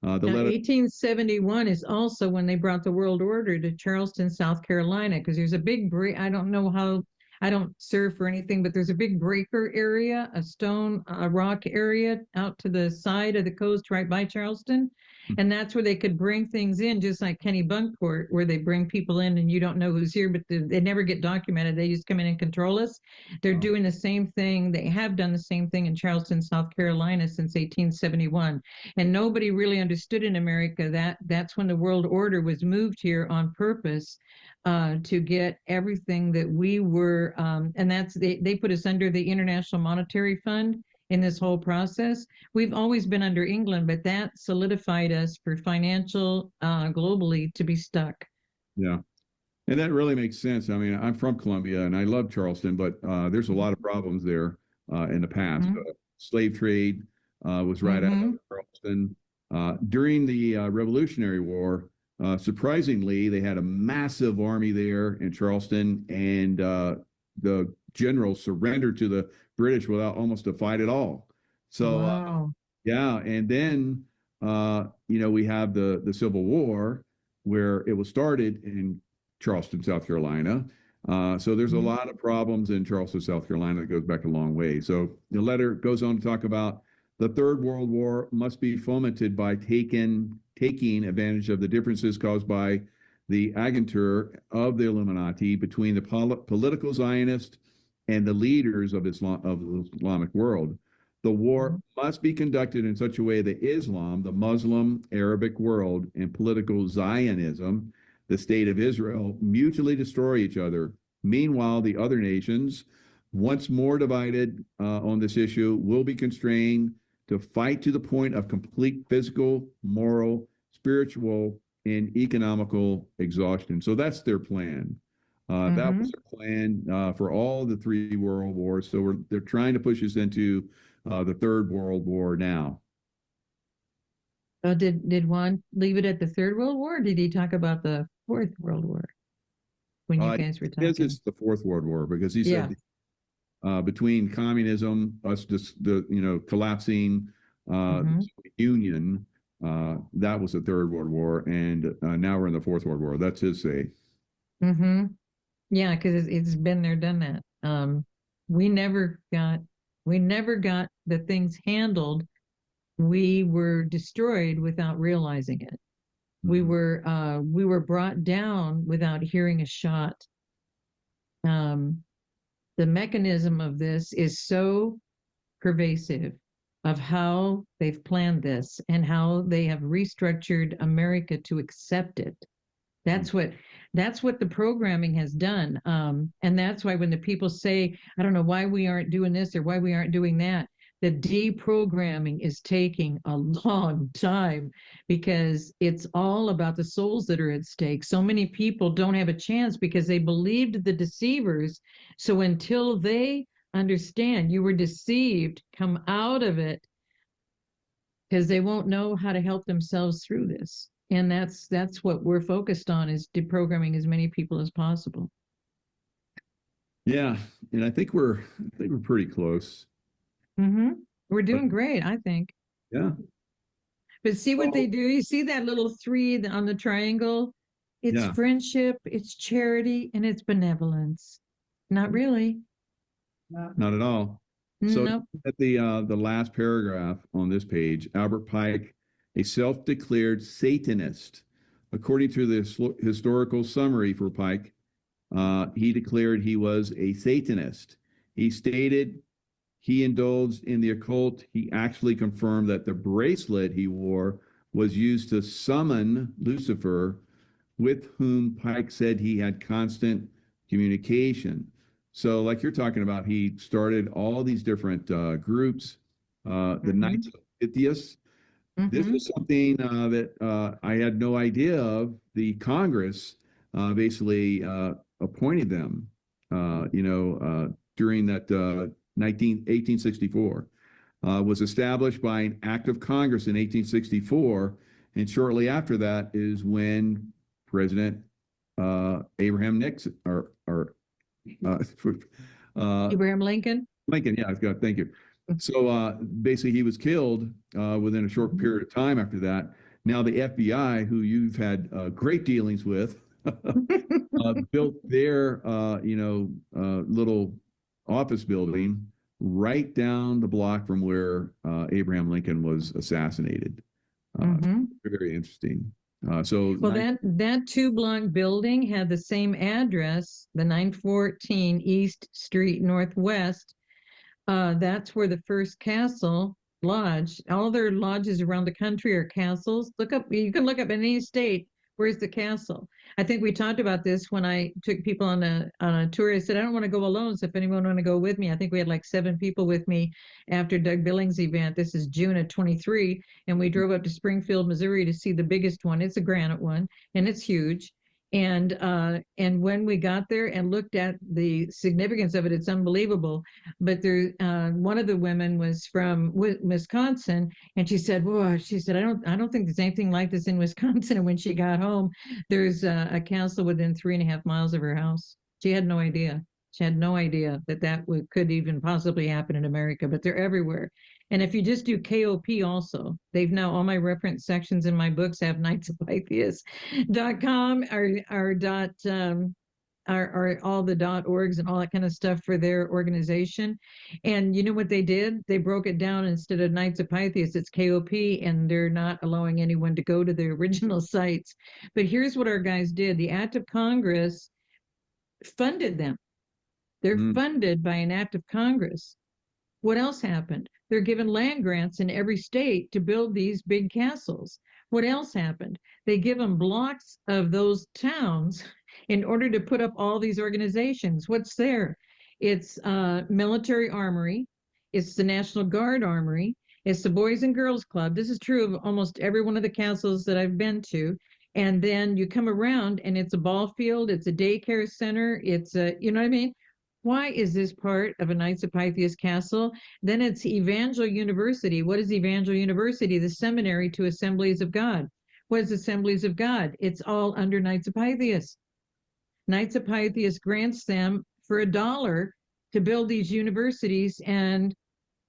Speaker 2: Now, 1871 is also when they brought the world order to Charleston, South Carolina, because there's a big break. I don't know how, I don't surf or anything, but there's a big breaker area, a rock area out to the side of the coast right by Charleston. And that's where they could bring things in, just like Kennebunkport, where they bring people in and you don't know who's here, but they never get documented. They just come in and control us. They're doing the same thing. They have done the same thing in Charleston, South Carolina since 1871. And nobody really understood in America that that's when the world order was moved here on purpose to get everything that we were, and that's, they put us under the International Monetary Fund in this whole process. We've always been under England, but that solidified us for financial, globally, to be stuck.
Speaker 1: Yeah. And that really makes sense. I mean, I'm from Columbia and I love Charleston, but there's a lot of problems there in the past. Slave trade was right out of Charleston. During the Revolutionary War, surprisingly, they had a massive army there in Charleston, and the generals surrendered to the British without almost a fight at all. So, yeah. And then, we have the Civil War, where it was started in Charleston, South Carolina. So there's a lot of problems in Charleston, South Carolina that goes back a long way. So the letter goes on to talk about the Third World War must be fomented by taking advantage of the differences caused by the agentur of the Illuminati between the political Zionists and the leaders of the Islamic world. The war must be conducted in such a way that Islam, the Muslim Arabic world, and political Zionism, the state of Israel, mutually destroy each other. Meanwhile, the other nations, once more divided on this issue, will be constrained to fight to the point of complete physical, moral, spiritual, and economical exhaustion. So that's their plan. That was their plan for all the three world wars. So they're trying to push us into the Third World War now.
Speaker 2: Did Juan leave it at the Third World War? Or did he talk about the Fourth World War when you guys were talking?
Speaker 1: It's the Fourth World War because he said between communism, us just collapsing, Union, that was the Third World War, and now we're in the Fourth World War. That's his say.
Speaker 2: Yeah, because it's been there, done that. We never got the things handled. We were destroyed without realizing it. We were brought down without hearing a shot. The mechanism of this is so pervasive of how they've planned this and how they have restructured America to accept it. That's what the programming has done. And that's why when the people say, I don't know why we aren't doing this or why we aren't doing that, the deprogramming is taking a long time because it's all about the souls that are at stake. So many people don't have a chance because they believed the deceivers. So until they understand you were deceived, come out of it, because they won't know how to help themselves through this. And that's what we're focused on, is deprogramming as many people as possible.
Speaker 1: Yeah, and I think we're pretty close.
Speaker 2: We're doing great, I think.
Speaker 1: Yeah.
Speaker 2: But see what they do? You see that little 3 on the triangle? It's friendship, it's charity, and it's benevolence. Not really.
Speaker 1: Not at all. So at the last paragraph on this page, Albert Pike, a self-declared Satanist. According to the historical summary for Pike, he declared he was a Satanist. He stated he indulged in the occult. He actually confirmed that the bracelet he wore was used to summon Lucifer, with whom Pike said he had constant communication. So like you're talking about, he started all these different groups, the Knights of Pythias. This was something that I had no idea of. The Congress basically appointed them, during that 1864. Was established by an act of Congress in 1864. And shortly after that is when President Abraham Nixon,
Speaker 2: Abraham Lincoln.
Speaker 1: Lincoln, yeah, thank you. So basically, he was killed within a short period of time after that. Now, the FBI, who you've had great dealings with, built their little office building right down the block from where Abraham Lincoln was assassinated. Very interesting. That
Speaker 2: 2-block building had the same address, the 914 East Street Northwest. That's where the first castle lodged. All their lodges around the country are castles. You can look up in any state, where's the castle? I think we talked about this when I took people on a tour. I said, I don't want to go alone, so if anyone want to go with me. I think we had like 7 people with me after Doug Billings' event. This is June of 23, and we drove up to Springfield, Missouri to see the biggest one. It's a granite one, and it's huge. And when we got there and looked at the significance of it, it's unbelievable. But one of the women was from Wisconsin, and she said, "Whoa!" She said, "I don't think there's anything like this in Wisconsin." And when she got home, there's a castle within 3.5 miles of her house. She had no idea. She had no idea that could even possibly happen in America, but they're everywhere. And if you just do KOP also, they've now, all my reference sections in my books have knightsofpythias.com are all the .orgs and all that kind of stuff for their organization. And you know what they did? They broke it down. Instead of Knights of Pythias, it's KOP, and they're not allowing anyone to go to the original sites. But here's what our guys did. The Act of Congress funded them. They're funded by an Act of Congress. What else happened? They're given land grants in every state to build these big castles. What else happened? They give them blocks of those towns in order to put up all these organizations. What's there? It's military armory. It's the National Guard armory. It's the Boys and Girls Club. This is true of almost every one of the castles that I've been to. And then you come around and it's a ball field, it's a daycare center, it's a, you know what I mean? Why is this part of a Knights of Pythias castle? Then it's Evangel University. What is Evangel University? The seminary to Assemblies of God. What is Assemblies of God? It's all under Knights of Pythias. Knights of Pythias grants them for $1 to build these universities and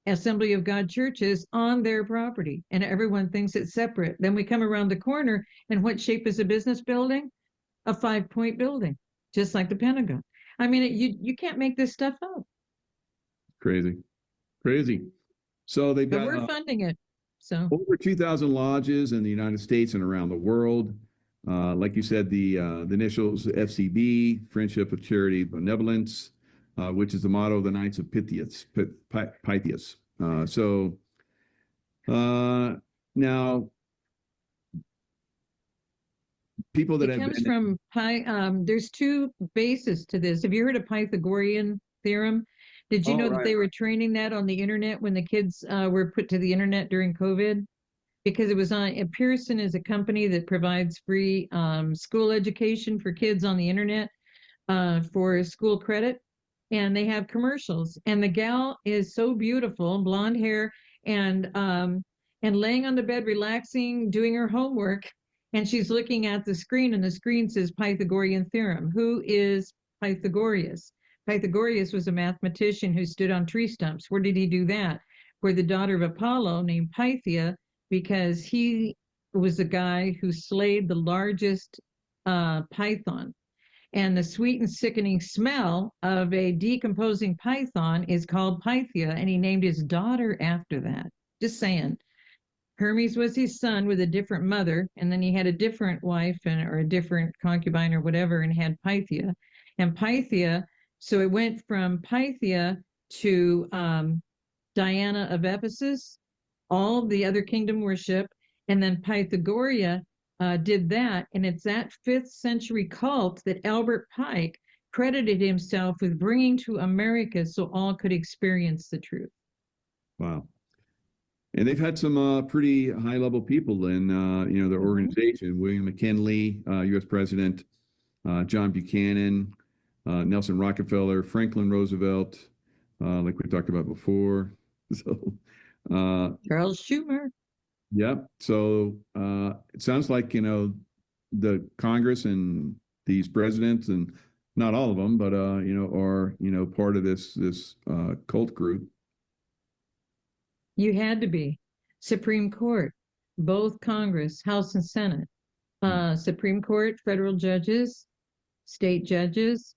Speaker 2: Assembly of God churches on their property, and everyone thinks it's separate. Then we come around the corner, and what shape is a business building? A 5-point building, just like the Pentagon. I mean, you can't make this stuff up.
Speaker 1: Crazy. So they've
Speaker 2: But
Speaker 1: got
Speaker 2: we're funding it. So
Speaker 1: over 2,000 lodges in the United States and around the world. Like you said, the initials FCB, Friendship of Charity Benevolence, which is the motto of the Knights of Pythias. Now, people that
Speaker 2: it
Speaker 1: have
Speaker 2: comes
Speaker 1: been
Speaker 2: from there's two bases to this. Have you heard of Pythagorean theorem? Did you know that they were training that on the internet when the kids were put to the internet during COVID? Because it was on Pearson is a company that provides free school education for kids on the internet for school credit, and they have commercials. And the gal is so beautiful, blonde hair, and laying on the bed, relaxing, doing her homework, and she's looking at the screen, and the screen says Pythagorean theorem. Who is Pythagoras? Pythagoras was a mathematician who stood on tree stumps. Where did he do that? For the daughter of Apollo named Pythia, because he was the guy who slayed the largest python. And the sweet and sickening smell of a decomposing python is called Pythia, and he named his daughter after that. Just saying. Hermes was his son with a different mother, and then he had a different wife or a different concubine or whatever, and had Pythia. And Pythia, so it went from Pythia to Diana of Ephesus, all the other kingdom worship, and then Pythagoria did that, and it's that 5th century cult that Albert Pike credited himself with bringing to America so all could experience the truth.
Speaker 1: Wow. And they've had some pretty high-level people in, their organization. William McKinley, U.S. President, John Buchanan, Nelson Rockefeller, Franklin Roosevelt, like we talked about before. So,
Speaker 2: Charles Schumer.
Speaker 1: Yep. So it sounds like, the Congress and these presidents, and not all of them, but, are, part of this cult group.
Speaker 2: You had to be. Supreme Court, both Congress, House and Senate, Supreme Court, federal judges, state judges.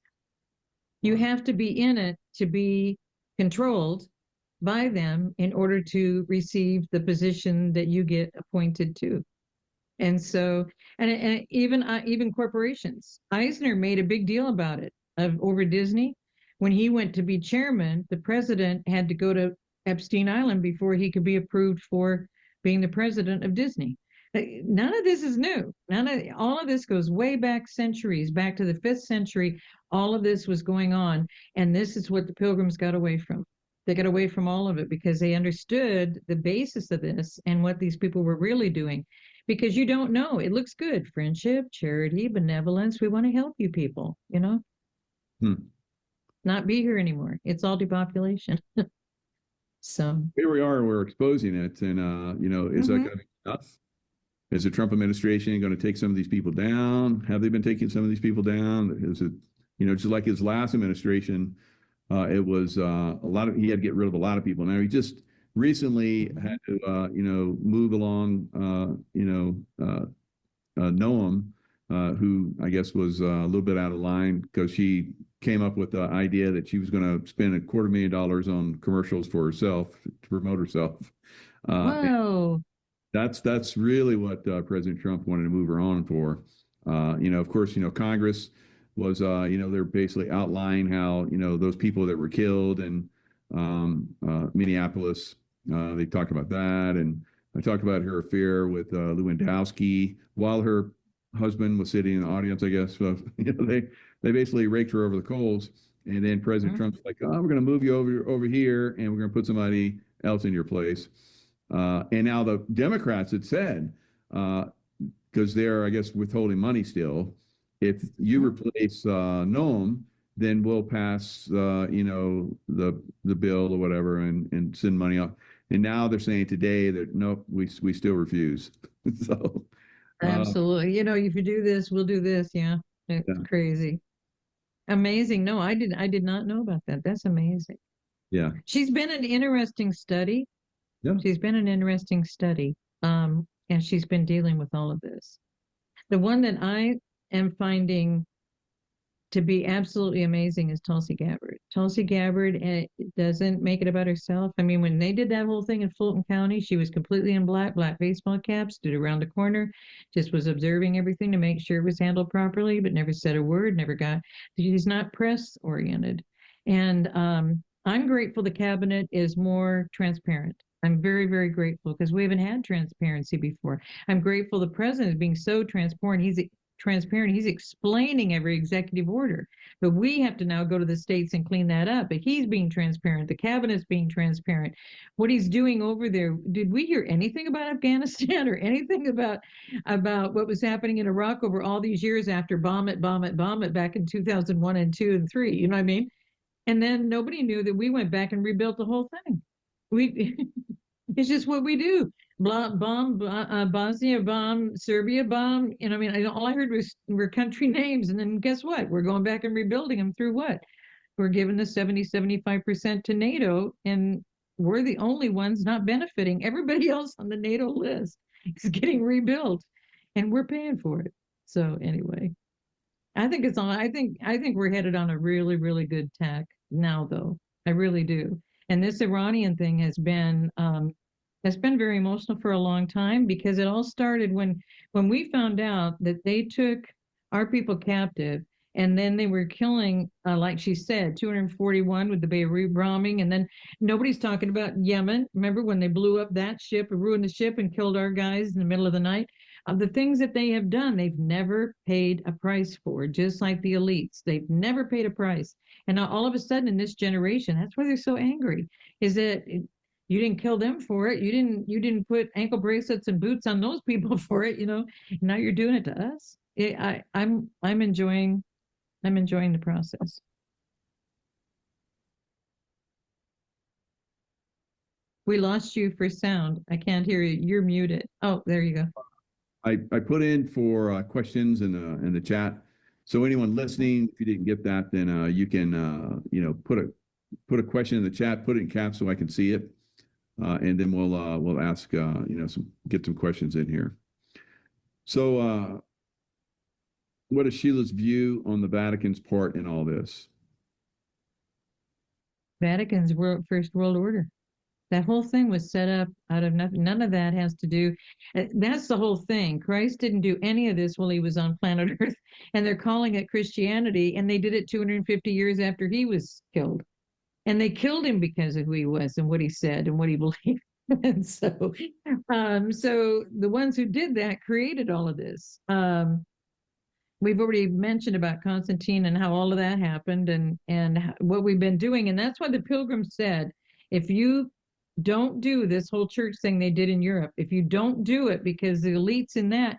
Speaker 2: You have to be in it to be controlled by them in order to receive the position that you get appointed to. And so, and even corporations. Eisner made a big deal about it over Disney. When he went to be chairman, the president had to go to Epstein Island before he could be approved for being the president of Disney. None of this is new. All of this goes way back centuries, back to the 5th century. All of this was going on, and this is what the Pilgrims got away from. They got away from all of it because they understood the basis of this and what these people were really doing. Because you don't know. It looks good. Friendship, charity, benevolence. We want to help you people, Not be here anymore. It's all depopulation. So
Speaker 1: here we are, we're exposing it. And, is that going to be enough? Is the Trump administration going to take some of these people down? Have they been taking some of these people down? Is it, just like his last administration, it was he had to get rid of a lot of people. Now he just recently had to, move along, Noam, who I guess was a little bit out of line because she came up with the idea that she was going to spend $250,000 on commercials for herself to promote herself.
Speaker 2: Whoa.
Speaker 1: That's really what President Trump wanted to move her on for. Of course, Congress was, they're basically outlining how, those people that were killed in Minneapolis, they talked about that. And I talked about her affair with Lewandowski while her husband was sitting in the audience, I guess. So, they basically raked her over the coals. And then President Trump's like, oh, we're going to move you over here, and we're going to put somebody else in your place. And now the Democrats had said, because they're, I guess, withholding money still, if you replace Noam, then we'll pass, the bill or whatever and send money out. And now they're saying today that nope, we still refuse. So
Speaker 2: Absolutely. If you do this, we'll do this. Yeah. It's crazy. Amazing. No, I did not know about that. That's amazing.
Speaker 1: yeah,
Speaker 2: She's been an interesting study.
Speaker 1: yeah,
Speaker 2: She's been an interesting study. And she's been dealing with all of this. The one that I am finding to be absolutely amazing is Tulsi Gabbard. Tulsi Gabbard doesn't make it about herself. I mean, when they did that whole thing in Fulton County, she was completely in black baseball cap, stood around the corner, just was observing everything to make sure it was handled properly, but never said a word, she's not press oriented. And I'm grateful the cabinet is more transparent. I'm very, very grateful because we haven't had transparency before. I'm grateful the president is being so transparent. He's explaining every executive order, but we have to now go to the states and clean that up. But he's being transparent. The cabinet's being transparent. What he's doing over there, did we hear anything about Afghanistan or anything about what was happening in Iraq over all these years after bomb it back in 2001 and 2 and 3? You know what I mean? And then nobody knew that we went back and rebuilt the whole thing. It's just what we do. Bomb, Bosnia, bomb, Serbia, bomb. All I heard were country names. And then guess what? We're going back and rebuilding them through what? We're giving the 75% to NATO, and we're the only ones not benefiting. Everybody else on the NATO list is getting rebuilt, and we're paying for it. So anyway, I think we're headed on a really, really good tack now, though. I really do. And this Iranian thing has been very emotional for a long time because it all started when we found out that they took our people captive, and then they were killing, like she said, 241 with the Beirut bombing, and then nobody's talking about Yemen. Remember when they blew up that ship, ruined the ship, and killed our guys in the middle of the night? The things that they have done, they've never paid a price for, just like the elites. They've never paid a price. And now all of a sudden in this generation, that's why they're so angry, is that you didn't kill them for it. You didn't put ankle bracelets and boots on those people for it, Now you're doing it to us. I'm enjoying the process. We lost you for sound. I can't hear you. You're muted. Oh, there you go.
Speaker 1: I put in for questions in the chat. So anyone listening, if you didn't get that, then you can put a question in the chat, put it in caps so I can see it, and then we'll ask get some questions in here. So what is Sheila's view on the Vatican's part in all this?
Speaker 2: Vatican's first world order. That whole thing was set up out of nothing. None of that has to do. That's the whole thing. Christ didn't do any of this while he was on planet Earth, and they're calling it Christianity, and they did it 250 years after he was killed. And they killed him because of who he was and what he said and what he believed. And so the ones who did that created all of this. We've already mentioned about Constantine and how all of that happened and what we've been doing. And that's why the Pilgrims said, if you don't do this whole church thing they did in Europe, if you don't do it, because the elites in that,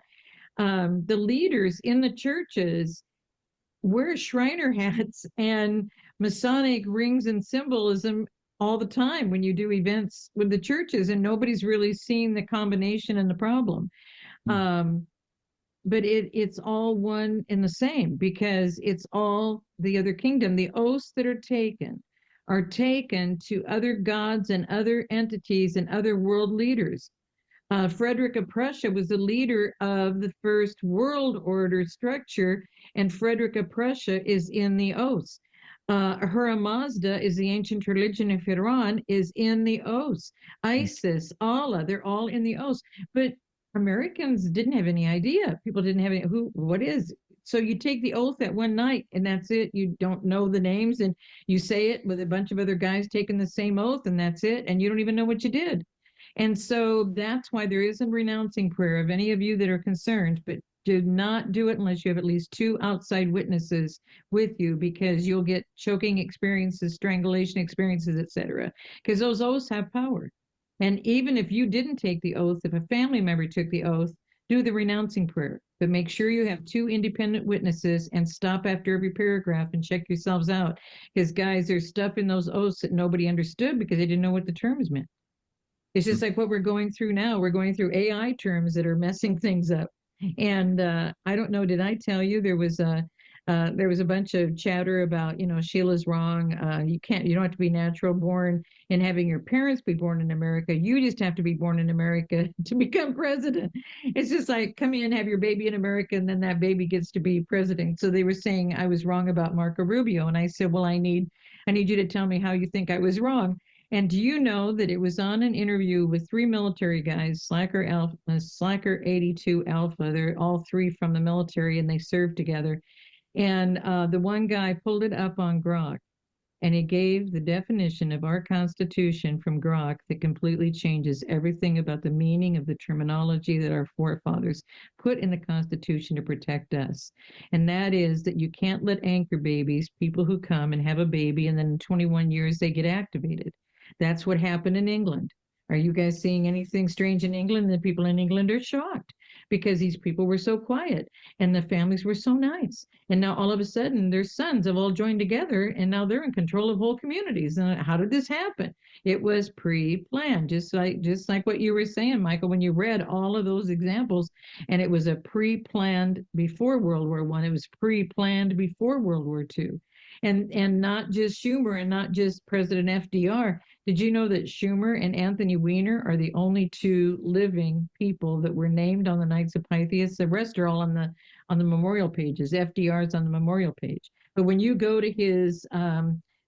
Speaker 2: the leaders in the churches wear Shriner hats and Masonic rings and symbolism all the time when you do events with the churches, and nobody's really seen the combination and the problem. But it's all one and the same, because it's all the other kingdom. The oaths that are taken to other gods and other entities and other world leaders. Frederick of Prussia was the leader of the first world order structure, and Frederick of Prussia is in the oaths. Ahura Mazda is the ancient religion of Iran, is in the oaths. Isis, Allah, they're all in the oaths. But Americans didn't have any idea. People didn't have any, what is. So you take the oath that one night and that's it. You don't know the names, and you say it with a bunch of other guys taking the same oath, and that's it. And you don't even know what you did. And so that's why there is a renouncing prayer of any of you that are concerned, but do not do it unless you have at least 2 outside witnesses with you, because you'll get choking experiences, strangulation experiences, etc. Because those oaths have power. And even if you didn't take the oath, if a family member took the oath, do the renouncing prayer. But make sure you have two independent witnesses and stop after every paragraph and check yourselves out. Because, guys, there's stuff in those oaths that nobody understood because they didn't know what the terms meant. It's just like what we're going through now. We're going through AI terms that are messing things up. And I don't know, did I tell you there was a bunch of chatter about, Sheila's wrong. You don't have to be natural born and having your parents be born in America. You just have to be born in America to become president. It's just like, come in, have your baby in America, and then that baby gets to be president. So they were saying I was wrong about Marco Rubio. And I said, well, I need you to tell me how you think I was wrong. And do you know that it was on an interview with three military guys, Slacker Alpha, Slacker 82 Alpha. They're all three from the military and they served together. And the one guy pulled it up on Grok and he gave the definition of our Constitution from Grok that completely changes everything about the meaning of the terminology that our forefathers put in the Constitution to protect us. And that is that you can't let anchor babies, people who come and have a baby, and then in 21 years they get activated. That's what happened in England. Are you guys seeing anything strange in England? The people in England are shocked because these people were so quiet and the families were so nice. And now all of a sudden their sons have all joined together and now they're in control of whole communities. And how did this happen? It was pre-planned, just like what you were saying, Michael, when you read all of those examples, and it was a pre-planned before World War I. It was pre-planned before World War II. And not just Schumer and not just President FDR. Did you know that Schumer and Anthony Weiner are the only two living people that were named on the Knights of Pythias? The rest are all on the memorial pages. FDR is on the memorial page. But when you go to his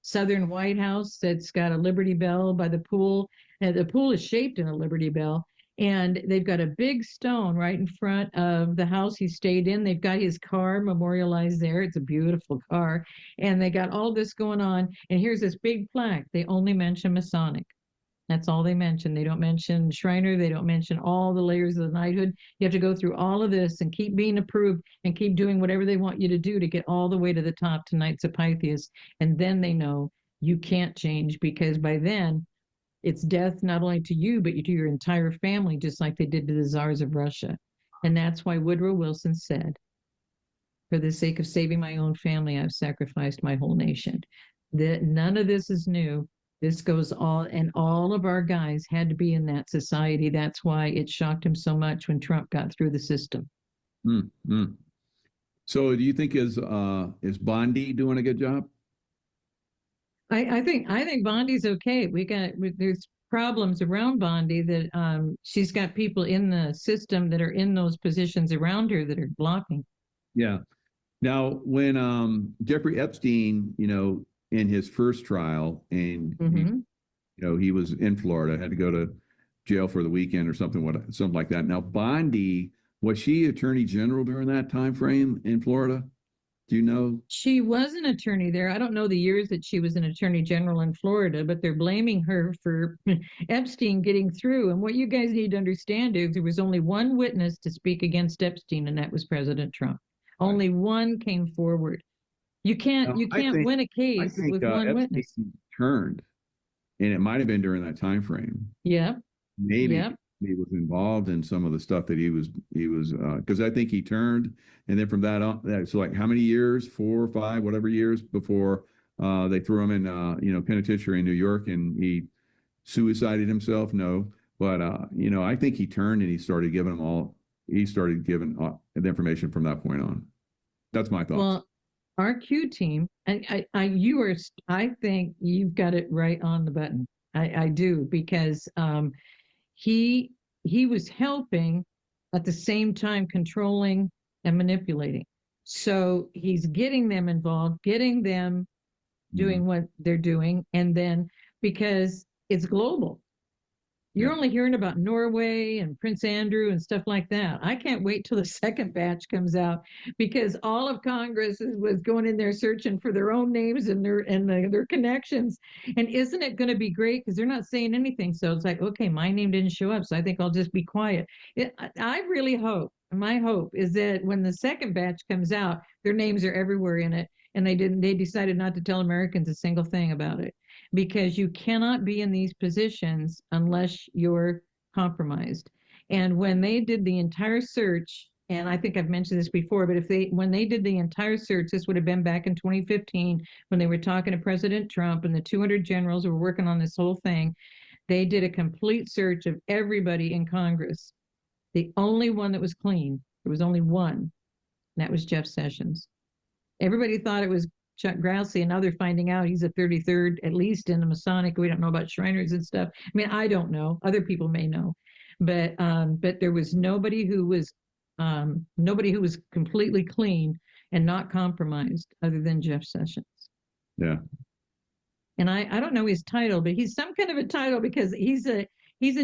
Speaker 2: Southern White House that's got a Liberty Bell by the pool, and the pool is shaped in a Liberty Bell, and they've got a big stone right in front of the house he stayed in. They've got his car memorialized there. It's a beautiful car. And they got all this going on. And here's this big plaque. They only mention Masonic. That's all they mention. They don't mention Shriner. They don't mention all the layers of the knighthood. You have to go through all of this and keep being approved and keep doing whatever they want you to do to get all the way to the top to Knights of Pythias. And then they know you can't change, because by then it's death not only to you, but to your entire family, just like they did to the czars of Russia. And that's why Woodrow Wilson said, for the sake of saving my own family, I've sacrificed my whole nation. That none of this is new. This goes all, and all of our guys had to be in that society. That's why it shocked him so much when Trump got through the system.
Speaker 1: Mm-hmm. So do you think is Bondi doing a good job?
Speaker 2: I think Bondi's okay. There's problems around Bondi that she's got people in the system that are in those positions around her that are blocking.
Speaker 1: Yeah. Now, when Jeffrey Epstein, in his first trial, and he was in Florida, had to go to jail for the weekend or something like that. Now, Bondi, was she Attorney General during that time frame in Florida? Do you know?
Speaker 2: She was an attorney there. I don't know the years that she was an attorney general in Florida, but they're blaming her for Epstein getting through. And what you guys need to understand is there was only one witness to speak against Epstein, and that was President Trump. Only one came forward. You can't win a case with one witness.
Speaker 1: Turned, and it might have been during that time frame.
Speaker 2: Yeah.
Speaker 1: Maybe. Yep. He was involved in some of the stuff that he was because I think he turned, and then from that on, so like how many years, 4 or 5, whatever years before they threw him in penitentiary in New York, and he suicided himself? No, but I think he turned and he started giving the information from that point on. That's my thoughts.
Speaker 2: Well, our Q team, I think you've got it right on the button. I do, because he was helping at the same time controlling and manipulating. So he's getting them involved, getting them doing what they're doing. And then because it's global, you're only hearing about Norway and Prince Andrew and stuff like that. I can't wait till the second batch comes out, because all of Congress was going in there searching for their own names and their connections. And isn't it going to be great? Because they're not saying anything. So it's like, okay, my name didn't show up, so I think I'll just be quiet. I really hope, my hope is that when the second batch comes out, their names are everywhere in it. And they decided not to tell Americans a single thing about it. because you cannot be in these positions unless you're compromised. And when they did the entire search, and I think I've mentioned this before, but when they did the entire search, this would have been back in 2015 when they were talking to President Trump and the 200 generals who were working on this whole thing. They did a complete search of everybody in Congress. The only one that was clean, there was only one, and that was Jeff Sessions. Everybody thought it was Chuck Grassley, and now they're finding out he's a 33rd, at least in the Masonic. We don't know about Shriners and stuff. I mean, I don't know. Other people may know, but there was nobody who was completely clean and not compromised other than Jeff Sessions.
Speaker 1: Yeah.
Speaker 2: And I don't know his title, but he's some kind of a title because he's a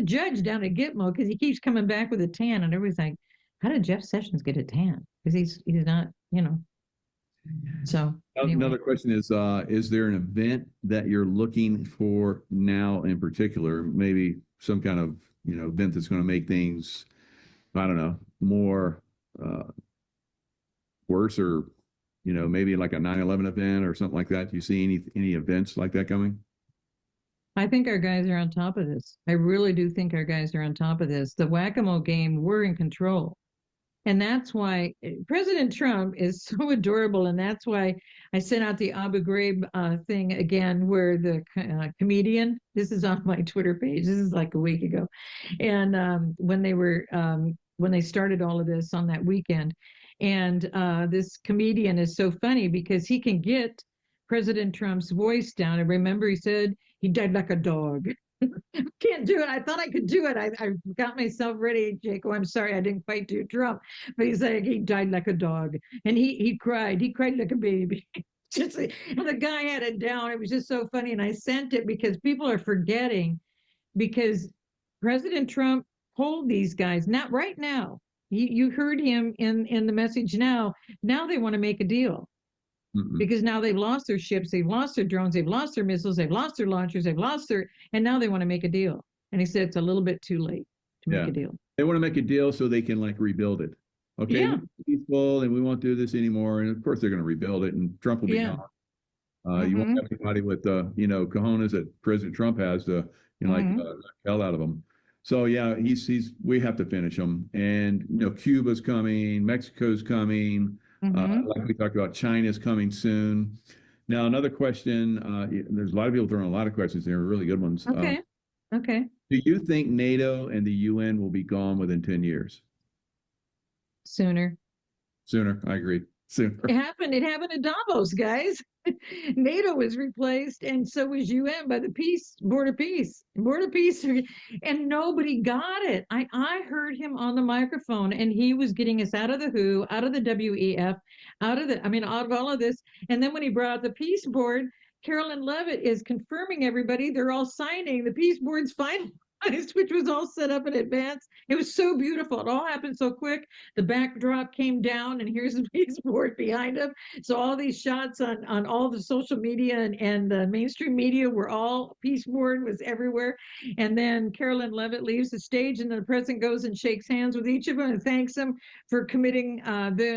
Speaker 2: judge down at Gitmo because he keeps coming back with a tan, and everybody's like, how did Jeff Sessions get a tan? Because he's not, So anyway.
Speaker 1: Another question is there an event that you're looking for now in particular? Maybe some kind of event that's going to make things, I don't know, more worse, or maybe like a 9/11 event or something like that. Do you see any events like that coming?
Speaker 2: I think our guys are on top of this. I really do think our guys are on top of this. The whack-a-mole game, we're in control. And that's why President Trump is so adorable. And that's why I sent out the Abu Ghraib thing again, where the comedian, this is on my Twitter page, this is like a week ago. And when they started all of this on that weekend, and this comedian is so funny because he can get President Trump's voice down. And remember, he said he died like a dog. Can't do it. I thought I could do it. I got myself ready, Jaco. I'm sorry I didn't quite do Trump, but he's like, he died like a dog, and he cried. He cried like a baby. And the guy had it down. It was just so funny, and I sent it because people are forgetting, because President Trump told these guys, not right now. You heard him in the message now. Now they want to make a deal. Because now they've lost their ships, they've lost their drones, they've lost their missiles, they've lost their launchers, and now they want to make a deal. And he said it's a little bit too late to make a deal.
Speaker 1: They want to make a deal so they can rebuild it. Okay,
Speaker 2: yeah.
Speaker 1: We're peaceful and we won't do this anymore. And of course they're going to rebuild it, and Trump will be gone. You won't have anybody with cojones that President Trump has to knock the hell out of them. So yeah, we have to finish them. And Cuba's coming, Mexico's coming. Like we talked about, China's coming soon. Now, another question, there's a lot of people throwing a lot of questions there, really good ones.
Speaker 2: Okay.
Speaker 1: Do you think NATO and the UN will be gone within 10 years?
Speaker 2: Sooner,
Speaker 1: I agree. Sooner.
Speaker 2: It happened at Davos, guys. NATO was replaced, and so was UN by the Board of Peace, and nobody got it. I heard him on the microphone, and he was getting us out of the WHO, out of the WEF, out of all of this. And then when he brought out the Peace Board, Carolyn Levitt is confirming everybody. They're all signing the Peace Board's finalized, which was all set up in advance. It was so beautiful. It all happened so quick. The backdrop came down, and here's the Peace Board behind him. So all these shots on all the social media and the mainstream media were all Peace Board was everywhere. And then Carolyn Levitt leaves the stage, and then the president goes and shakes hands with each of them and thanks them for committing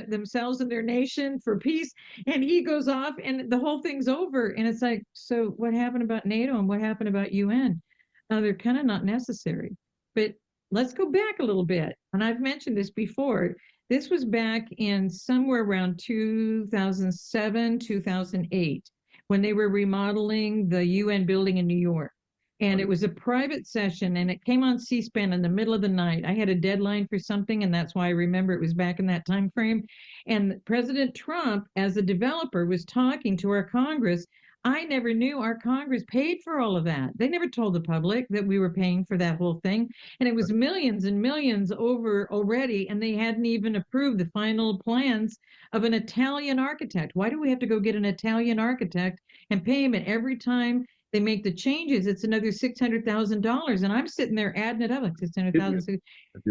Speaker 2: themselves and their nation for peace. And he goes off, and the whole thing's over. And it's like, so what happened about NATO and what happened about UN? They're kind of not necessary. But let's go back a little bit. And I've mentioned this before. This was back in somewhere around 2007, 2008, when they were remodeling the UN building in New York. And it was a private session, and it came on C-SPAN in the middle of the night. I had a deadline for something, and that's why I remember it was back in that time frame. And President Trump, as a developer, was talking to our Congress. I never knew our Congress paid for all of that. They never told the public that we were paying for that whole thing. And it was millions and millions over already, and they hadn't even approved the final plans of an Italian architect. Why do we have to go get an Italian architect and pay him? And every time they make the changes, it's another $600,000. And I'm sitting there adding it up like 600,000.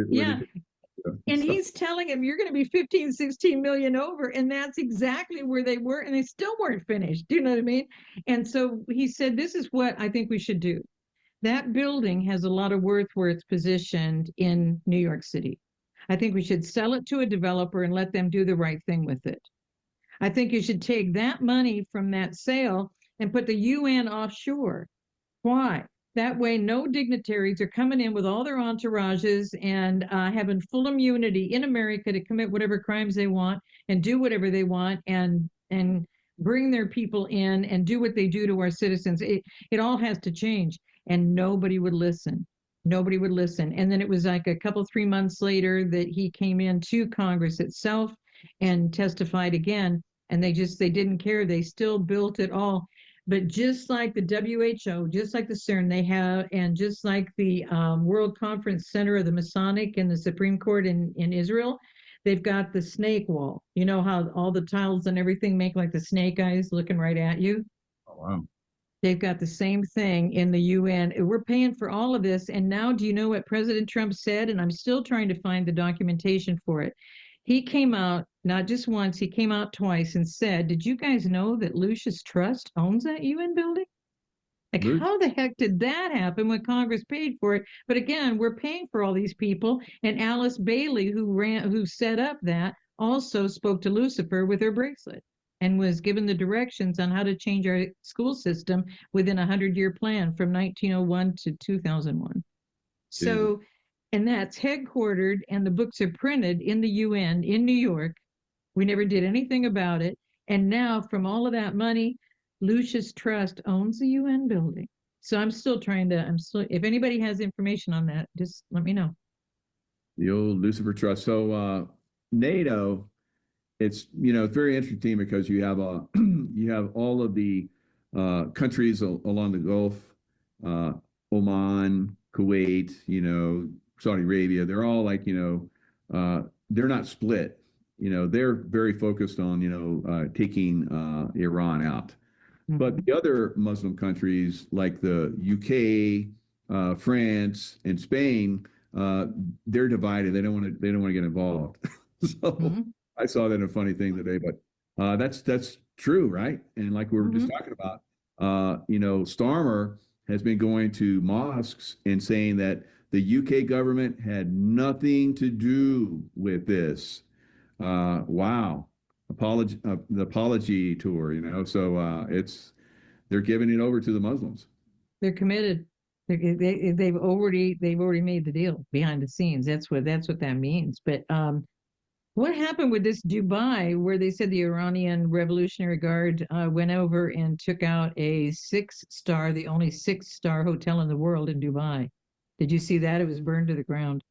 Speaker 2: Yeah. And he's telling him you're going to be 15, 16 million over. And that's exactly where they were. And they still weren't finished. Do you know what I mean? And so he said, this is what I think we should do. That building has a lot of worth where it's positioned in New York City. I think we should sell it to a developer and let them do the right thing with it. I think you should take that money from that sale and put the UN offshore. Why? That way, no dignitaries are coming in with all their entourages and having full immunity in America to commit whatever crimes they want and do whatever they want and bring their people in and do what they do to our citizens. It all has to change, and nobody would listen. Nobody would listen. And then it was like a couple, 3 months later that he came into Congress itself and testified again. And they didn't care. They still built it all. But just like the WHO, just like the CERN, they have, and just like the World Conference Center of the Masonic and the Supreme Court in Israel, they've got the snake wall. You know how all the tiles and everything make like the snake eyes looking right at you?
Speaker 1: Oh, wow.
Speaker 2: They've got the same thing in the UN. We're paying for all of this. And now, do you know what President Trump said? And I'm still trying to find the documentation for it. He came out, not just once, he came out twice and said, did you guys know that Lucius Trust owns that UN building? Like, how the heck did that happen when Congress paid for it? But again, we're paying for all these people. And Alice Bailey, who set up that, also spoke to Lucifer with her bracelet and was given the directions on how to change our school system within a 100-year plan from 1901 to 2001. So, and that's headquartered, and the books are printed in the UN in New York. We never did anything about it. And now, from all of that money, Lucius Trust owns the UN building. So if anybody has information on that, just let me know.
Speaker 1: The old Lucifer Trust. So NATO, it's very interesting because you have you have all of the countries along the Gulf, Oman, Kuwait, Saudi Arabia. They're all like they're not split. They're very focused on taking Iran out. Mm-hmm. But the other Muslim countries like the UK, France, and Spain, they're divided. They don't want to get involved. So. Mm-hmm. I saw that in a funny thing today, but that's true, right? And like we were just talking about, Starmer has been going to mosques and saying that the UK government had nothing to do with this. Wow, the apology tour, So they're giving it over to the Muslims.
Speaker 2: They're committed. They've already made the deal behind the scenes. That's what that means. But what happened with this Dubai, where they said the Iranian Revolutionary Guard went over and took out a 6-star, the only 6-star hotel in the world in Dubai? Did you see that? It was burned to the ground.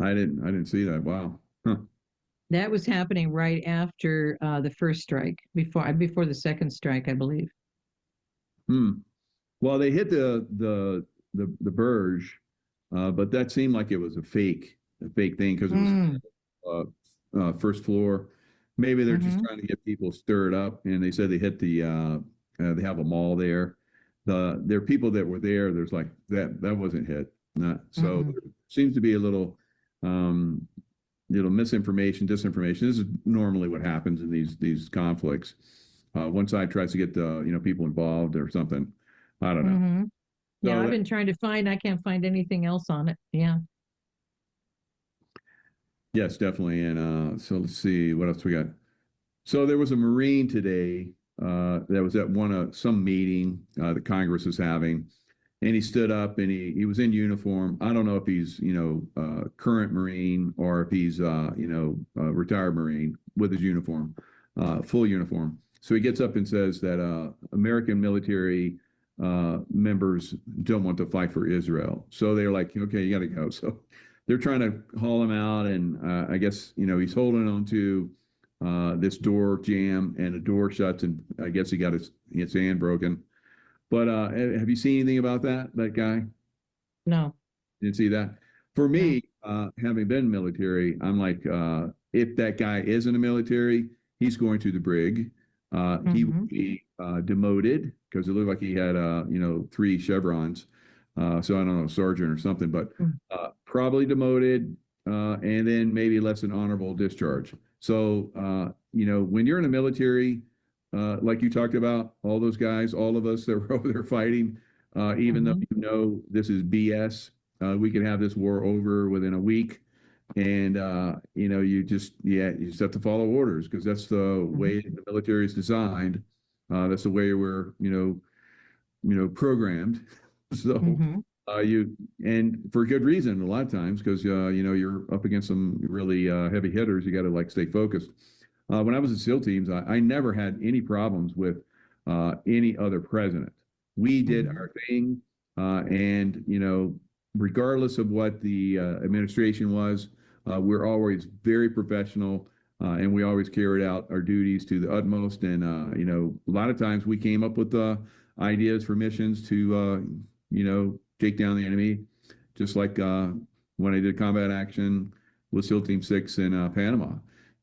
Speaker 1: I didn't see that. Wow. Huh.
Speaker 2: That was happening right after the first strike, before the second strike, I believe.
Speaker 1: Well, they hit the Burj, but that seemed like it was a fake thing because it was. First floor. Maybe they're just trying to get people stirred up. And they said they hit they have a mall there. There are people that were there. There's like that wasn't hit. So there seems to be a little misinformation, disinformation. This is normally what happens in these conflicts. One side tries to get the people involved or something. I don't know.
Speaker 2: Mm-hmm. Yeah, so I've been trying to find. I can't find anything else on it. Yeah.
Speaker 1: Yes, definitely. And so let's see what else we got. So there was a Marine today that was at some meeting that Congress is having, and he stood up and he was in uniform. I don't know if he's current Marine or if he's retired Marine with his uniform, full uniform. So he gets up and says that American military members don't want to fight for Israel. So they're like, okay, you got to go. So they're trying to haul him out, and I guess he's holding on to this door jam, and the door shuts, and I guess he got his hand broken. But have you seen anything about that guy?
Speaker 2: No.
Speaker 1: Didn't see that. For me, having been military, I'm like, if that guy is in the military, he's going to the brig. He would be demoted because it looked like he had 3 chevrons. So I don't know, sergeant or something, but probably demoted, and then maybe less than honorable discharge. So, when you're in the military, like you talked about, all those guys, all of us that were over there fighting, even though this is BS, we could have this war over within a week. And, you just have to follow orders because that's the way the military is designed. That's the way we're, programmed. So
Speaker 2: Mhm.
Speaker 1: you, and for good reason, a lot of times, because you're up against some really heavy hitters. You got to like stay focused. When I was in SEAL teams, I never had any problems with any other president. We did our thing, and regardless of what the administration was, we're always very professional, and we always carried out our duties to the utmost. And a lot of times we came up with ideas for missions to take down the enemy, just like when I did combat action with SEAL Team 6 in Panama.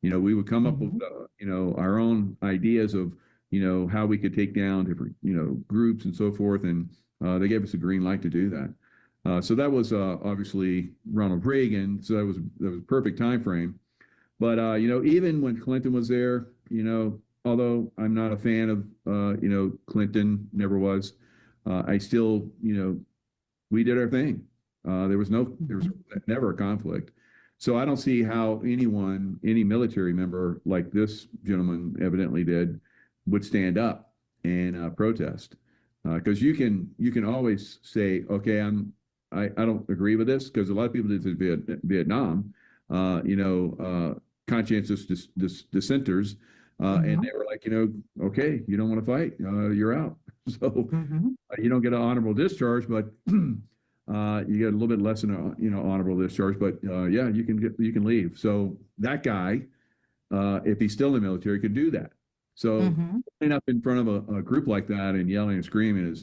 Speaker 1: We would come up with our own ideas of how we could take down different groups and so forth, and they gave us a green light to do that. So that was obviously Ronald Reagan. So that was a perfect time frame. But even when Clinton was there, although I'm not a fan of Clinton, never was, I still we did our thing. There was never a conflict. So I don't see how any military member like this gentleman evidently did, would stand up and protest. Because you can always say, okay, I don't agree with this, because a lot of people did this in Vietnam, conscientious dissenters, and they were like, okay, you don't want to fight, you're out. So you don't get an honorable discharge, but you get a little bit less than honorable discharge. But yeah, you can leave. So that guy, if he's still in the military, could do that. So standing up in front of a group like that and yelling and screaming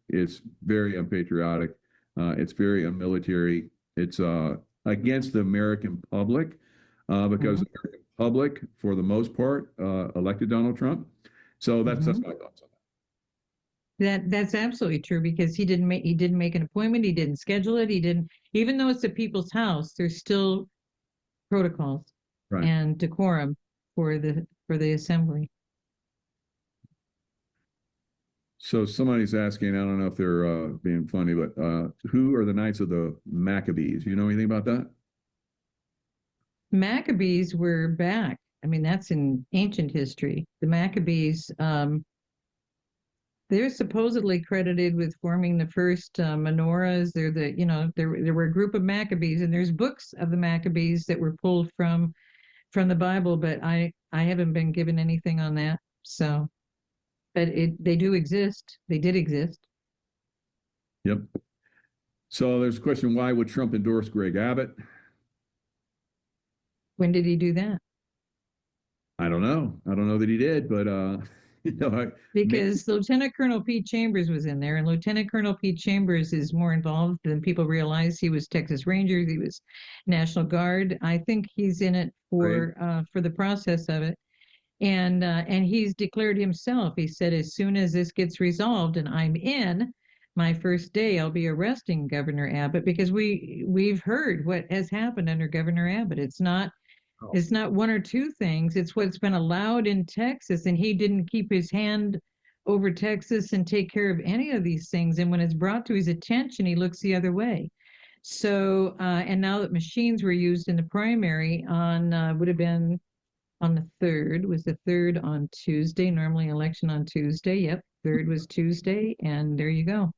Speaker 1: it's very unpatriotic. It's very unmilitary. It's against the American public, because the American public, for the most part, elected Donald Trump. So that's my thoughts on that.
Speaker 2: That's absolutely true, because he didn't make an appointment. He didn't schedule it. He didn't, even though it's the people's house, there's still protocols and decorum for the assembly.
Speaker 1: So somebody's asking, I don't know if they're being funny, but who are the Knights of the Maccabees? You know anything about that?
Speaker 2: Maccabees were back. I mean, that's in ancient history. The Maccabees, they're supposedly credited with forming the first menorahs. They're there were a group of Maccabees, and there's books of the Maccabees that were pulled from the Bible, but I haven't been given anything on that. So, but they do exist. They did exist.
Speaker 1: Yep. So there's a question: why would Trump endorse Greg Abbott?
Speaker 2: When did he do that?
Speaker 1: I don't know. I don't know that he did, but
Speaker 2: because Lieutenant Colonel Pete Chambers was in there, and Lieutenant Colonel Pete Chambers is more involved than people realize. He was Texas Rangers, he was National Guard. I think he's in it for the process of it, and he's declared himself. He said, as soon as this gets resolved and I'm in my first day, I'll be arresting Governor Abbott, because we've heard what has happened under Governor Abbott. It's not one or two things. It's what's been allowed in Texas, and he didn't keep his hand over Texas and take care of any of these things. And when it's brought to his attention, he looks the other way. So, and now that machines were used in the primary on, would have been on the 3rd, was the 3rd on Tuesday, normally election on Tuesday. Yep, 3rd was Tuesday, and there you go.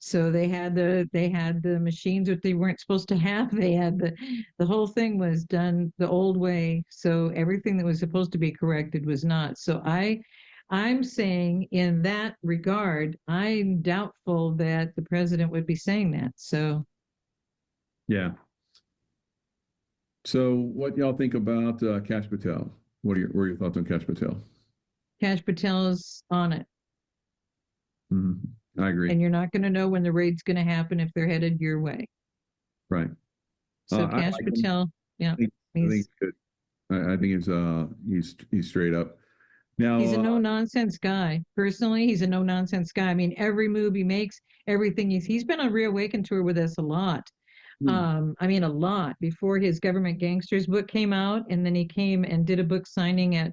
Speaker 2: So they had the machines that they weren't supposed to have. They had the whole thing was done the old way. So everything that was supposed to be corrected was not. So I'm saying in that regard, I'm doubtful that the president would be saying that. So
Speaker 1: yeah. So what y'all think about Kash Patel? What are your thoughts on Kash Patel?
Speaker 2: Kash Patel's on it.
Speaker 1: I agree.
Speaker 2: And you're not going to know when the raid's going to happen if they're headed your way.
Speaker 1: Right.
Speaker 2: So Kash Patel, yeah,
Speaker 1: I think he's good. I think he's straight up. Now
Speaker 2: he's a no nonsense guy. Personally, he's a no nonsense guy. I mean, every move he makes, everything he's been on Reawaken tour with us a lot. I mean, a lot before his Government Gangsters book came out, and then he came and did a book signing at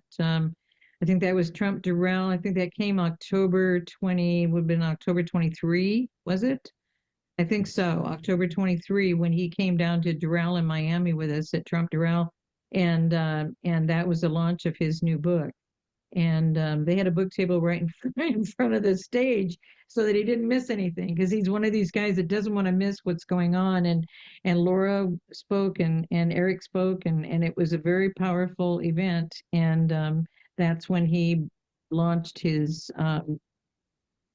Speaker 2: I think that was Trump Durrell. I think that came October 23, was it? I think so. October 23, when he came down to Durrell in Miami with us at Trump Durrell, and that was the launch of his new book. And they had a book table right in front of the stage so that he didn't miss anything, because he's one of these guys that doesn't want to miss what's going on. And Laura spoke, and Eric spoke, and it was a very powerful event. And that's when he launched his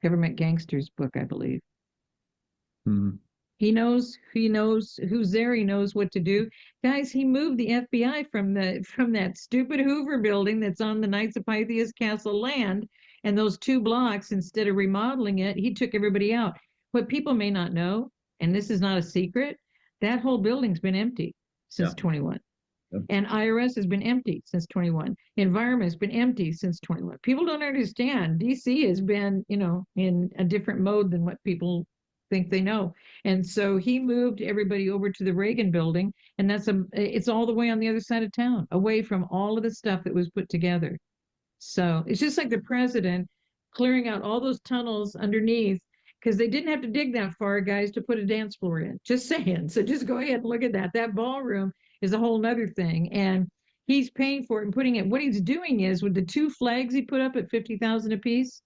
Speaker 2: Government Gangsters book, I believe.
Speaker 1: Mhm.
Speaker 2: He knows who's there. He knows what to do. Guys, he moved the FBI from that stupid Hoover building that's on the Knights of Pythias Castle land, and those 2 blocks, instead of remodeling it, he took everybody out. What people may not know, and this is not a secret, that whole building's been empty since
Speaker 1: Yeah.
Speaker 2: 21.
Speaker 1: Yep.
Speaker 2: And IRS has been empty since 21. Environment has been empty since 21. People don't understand. DC has been, in a different mode than what people think they know. And so he moved everybody over to the Reagan building, and it's all the way on the other side of town, away from all of the stuff that was put together. So it's just like the president clearing out all those tunnels underneath, because they didn't have to dig that far, guys, to put a dance floor in. Just saying. So just go ahead and look at that. That ballroom is a whole nother thing. And he's paying for it and putting it. What he's doing is, with the 2 flags he put up at 50,000 apiece.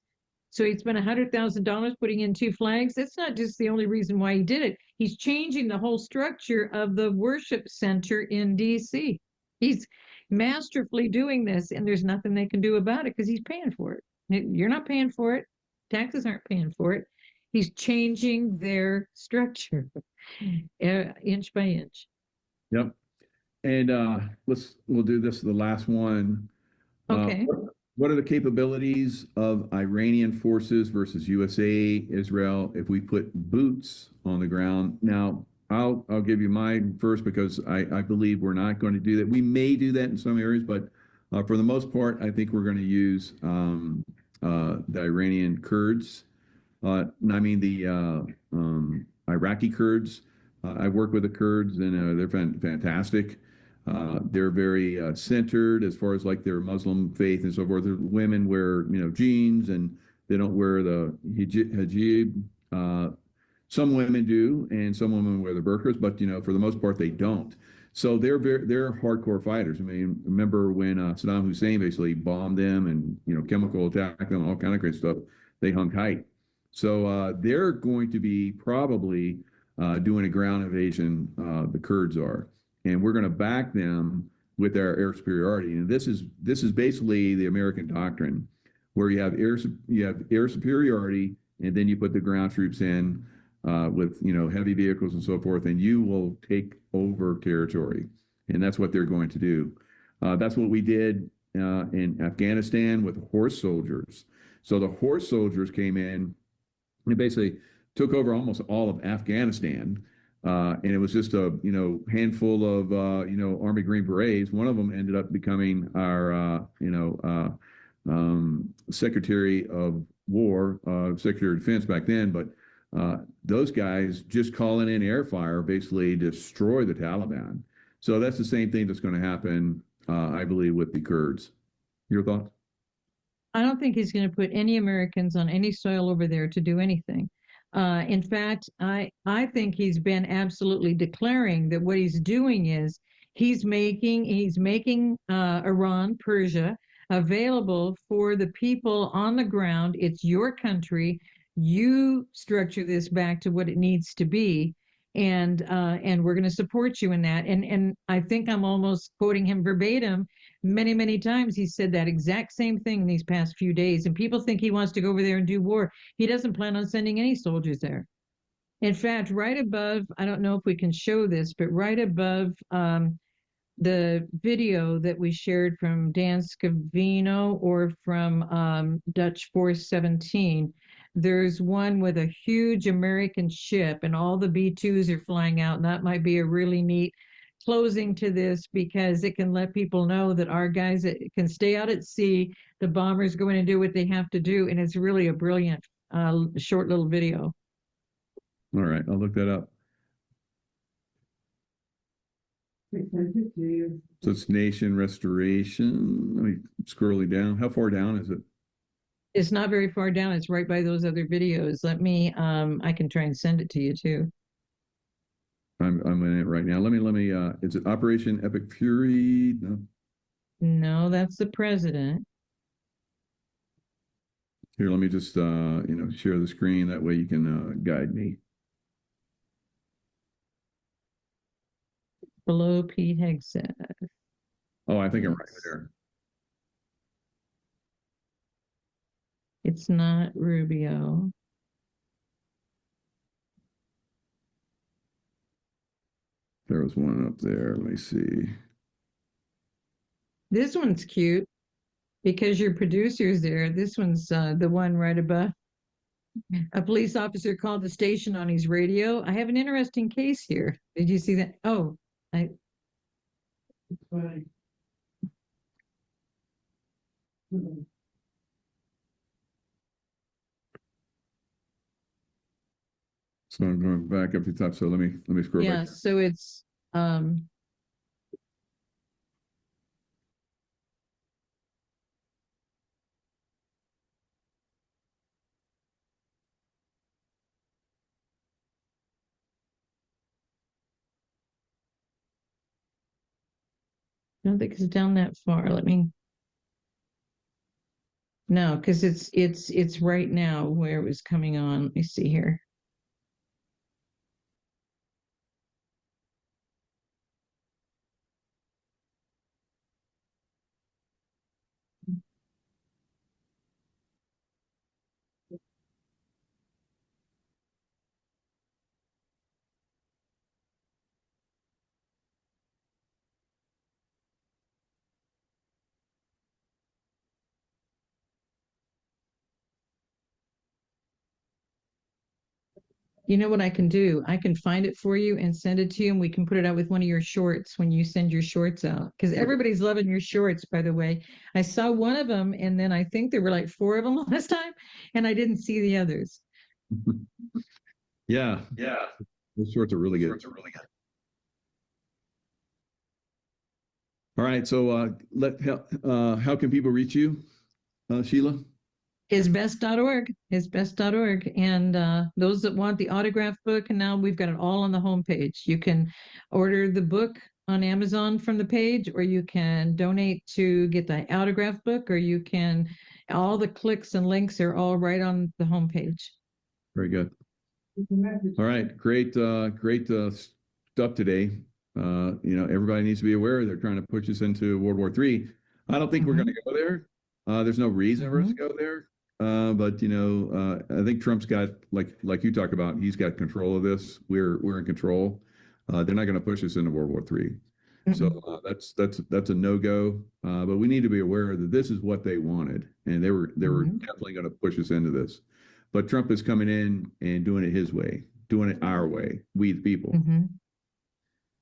Speaker 2: So he spent $100,000 putting in 2 flags. That's not just the only reason why he did it. He's changing the whole structure of the worship center in DC. He's masterfully doing this, and there's nothing they can do about it because he's paying for it. You're not paying for it. Taxes aren't paying for it. He's changing their structure inch by inch.
Speaker 1: Yep. And we'll do this the last one.
Speaker 2: Okay.
Speaker 1: What are the capabilities of Iranian forces versus USA, Israel, if we put boots on the ground? Now, I'll give you mine first, because I believe we're not going to do that. We may do that in some areas, but for the most part, I think we're going to use the Iranian Kurds. I mean the Iraqi Kurds. I work with the Kurds, and they're fantastic. They're very centered as far as like their Muslim faith and so forth. The women wear, jeans, and they don't wear the hijab. Some women do, and some women wear the burqas, but for the most part they don't. So they're hardcore fighters. I mean, remember when Saddam Hussein basically bombed them and chemical attacked them, all kind of great stuff. They hung tight. So they're going to be probably doing a ground invasion. The Kurds are. And we're going to back them with our air superiority. And this is basically the American doctrine, where you have air superiority, and then you put the ground troops in with heavy vehicles and so forth, and you will take over territory. And that's what they're going to do. That's what we did in Afghanistan with horse soldiers. So the horse soldiers came in and basically took over almost all of Afghanistan. And it was just a handful of Army Green Berets. One of them ended up becoming our Secretary of War, Secretary of Defense back then. But those guys just calling in air fire basically destroy the Taliban. So that's the same thing that's going to happen, I believe, with the Kurds. Your thoughts?
Speaker 2: I don't think he's going to put any Americans on any soil over there to do anything. In fact, I think he's been absolutely declaring that what he's doing is he's making Iran, Persia, available for the people on the ground. It's your country. You structure this back to what it needs to be, and we're going to support you in that. And I think I'm almost quoting him verbatim. Many, many times he said that exact same thing in these past few days. And people think he wants to go over there and do war. He doesn't plan on sending any soldiers there. In fact, right above, I don't know if we can show this, but right above the video that we shared from Dan Scavino or from Dutch Force 17, there's one with a huge American ship, and all the B-2s are flying out. And that might be a really neat closing to this, because it can let people know that our guys can stay out at sea. The bombers go in and do what they have to do. And it's really a brilliant short little video.
Speaker 1: All right, I'll look that up. So it's Nation Restoration. Let me scroll down. How far down is it?
Speaker 2: It's not very far down. It's right by those other videos. Let me, I can try and send it to you too.
Speaker 1: I'm in it right now. Let me, is it Operation Epic Fury? No.
Speaker 2: No, that's the president.
Speaker 1: Here, let me just, share the screen. That way you can guide me.
Speaker 2: Below Pete Hegseth.
Speaker 1: Oh, I think I'm right there.
Speaker 2: It's not Rubio.
Speaker 1: There was one up there. Let me see.
Speaker 2: This one's cute because your producer's there. This one's the one right above. A police officer called the station on his radio. I have an interesting case here. Did you see that? Oh, I.
Speaker 1: So I'm going back up to the top. So let me scroll
Speaker 2: Yeah,
Speaker 1: back.
Speaker 2: so it's I don't think it's down that far. Let me. No, because it's right now where it was coming on. Let me see here. You know what I can do? I can find it for you and send it to you, and we can put it out with one of your shorts when you send your shorts out. Because everybody's loving your shorts, by the way. I saw one of them, and then I think there were like 4 of them last time, and I didn't see the others.
Speaker 1: Yeah. Those shorts are really good. All right. So how can people reach you, Sheila?
Speaker 2: Hisbest.org. And those that want the autograph book, and now we've got it all on the homepage. You can order the book on Amazon from the page, or you can donate to get the autograph book, or you can, all the clicks and links are all right on the homepage.
Speaker 1: Very good. All right. Great stuff today. Everybody needs to be aware they're trying to push us into World War III. I don't think we're going to go there. There's no reason for us to go there. But I think Trump's got, like you talked about, he's got control of this. We're in control. They're not going to push us into World War III. So that's a no-go. But we need to be aware that this is what they wanted, and they were definitely going to push us into this. But Trump is coming in and doing it his way, doing it our way, we the people.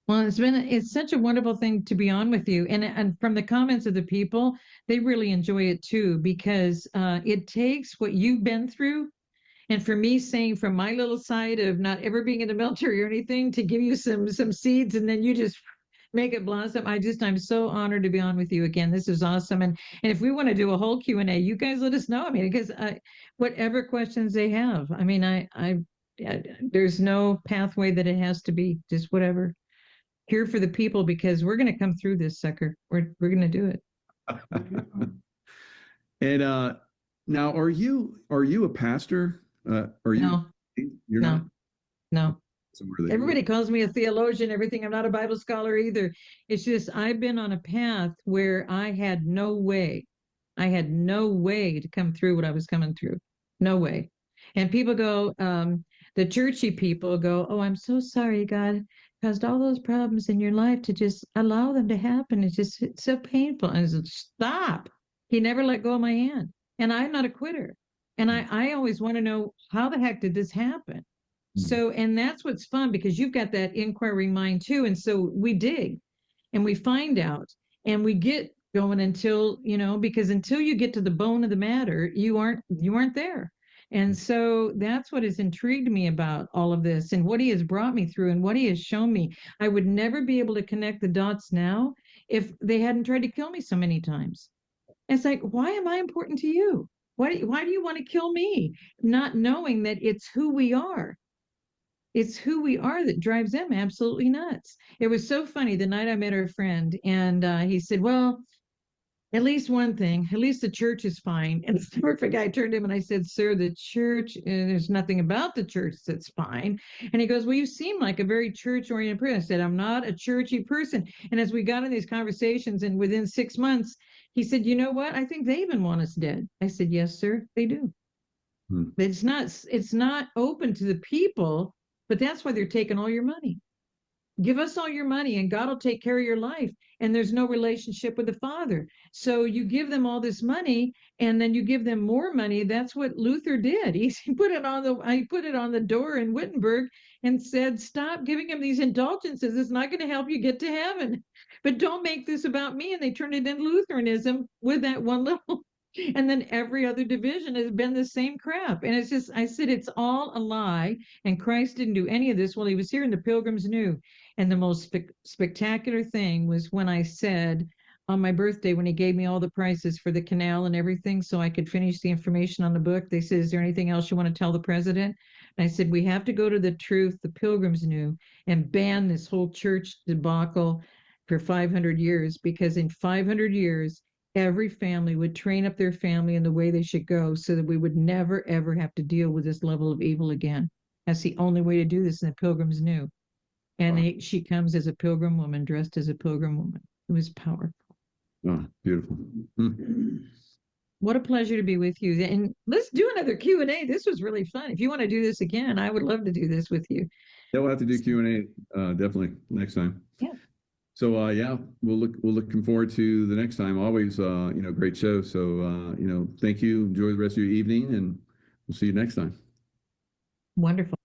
Speaker 2: Well, it's such a wonderful thing to be on with you. And from the comments of the people, they really enjoy it too, because it takes what you've been through. And for me, saying from my little side of not ever being in the military or anything, to give you some seeds, and then you just make it blossom. I'm so honored to be on with you again. This is awesome. And if we want to do a whole Q&A, you guys let us know. I mean, because whatever questions they have, I mean, there's no pathway that it has to be, just whatever. Here for the people, because we're going to come through this sucker. We're going to do it.
Speaker 1: And now, are you a pastor? Are you?
Speaker 2: No.
Speaker 1: You're
Speaker 2: No.
Speaker 1: not?
Speaker 2: No. Everybody
Speaker 1: Go.
Speaker 2: calls me a theologian, everything. I'm not a Bible scholar either. It's just I've been on a path where I had no way to come through what I was coming through. No way. And people go, the churchy people go, oh, I'm so sorry, God caused all those problems in your life to just allow them to happen. It's so painful. And I said, stop. He never let go of my hand. And I'm not a quitter. And I always want to know, how the heck did this happen? So, and that's what's fun, because you've got that inquiring mind too. And so we dig and we find out and we get going until, because until you get to the bone of the matter, you aren't there. And so that's what has intrigued me about all of this and what he has brought me through and what he has shown me. I would never be able to connect the dots now if they hadn't tried to kill me so many times. And it's like, why am I important to you? Why do you want to kill me? Not knowing that it's who we are. It's who we are that drives them absolutely nuts. It was so funny the night I met our friend, and he said, well, at least one thing, at least the church is fine. And the perfect guy turned to him and I said, sir, the church, there's nothing about the church that's fine. And he goes, well, you seem like a very church-oriented person. I said, I'm not a churchy person. And as we got in these conversations and within 6 months, he said, you know what? I think they even want us dead. I said, yes, sir, they do. But it's not open to the people, but that's why they're taking all your money. Give us all your money and God will take care of your life. And there's no relationship with the Father. So you give them all this money and then you give them more money. That's what Luther did. He put it on the door in Wittenberg and said, stop giving him these indulgences. It's not going to help you get to heaven. But don't make this about me. And they turned it into Lutheranism with that one little. And then every other division has been the same crap. And it's just, I said, it's all a lie. And Christ didn't do any of this while he was here, and the pilgrims knew. And the most spectacular thing was when I said on my birthday, when he gave me all the prices for the canal and everything, so I could finish the information on the book, they said, is there anything else you want to tell the president? And I said, we have to go to the truth the pilgrims knew and ban this whole church debacle for 500 years, because in 500 years, every family would train up their family in the way they should go so that we would never, ever have to deal with this level of evil again. That's the only way to do this, and the pilgrims knew. And she comes as a pilgrim woman, dressed as a pilgrim woman. It was powerful.
Speaker 1: Oh, beautiful.
Speaker 2: What a pleasure to be with you. And let's do another Q&A. This was really fun. If you want to do this again, I would love to do this with you.
Speaker 1: Yeah, we'll have to do Q&A definitely next time.
Speaker 2: Yeah.
Speaker 1: So yeah, we're looking forward to the next time. Always great show. So thank you. Enjoy the rest of your evening, and we'll see you next time.
Speaker 2: Wonderful.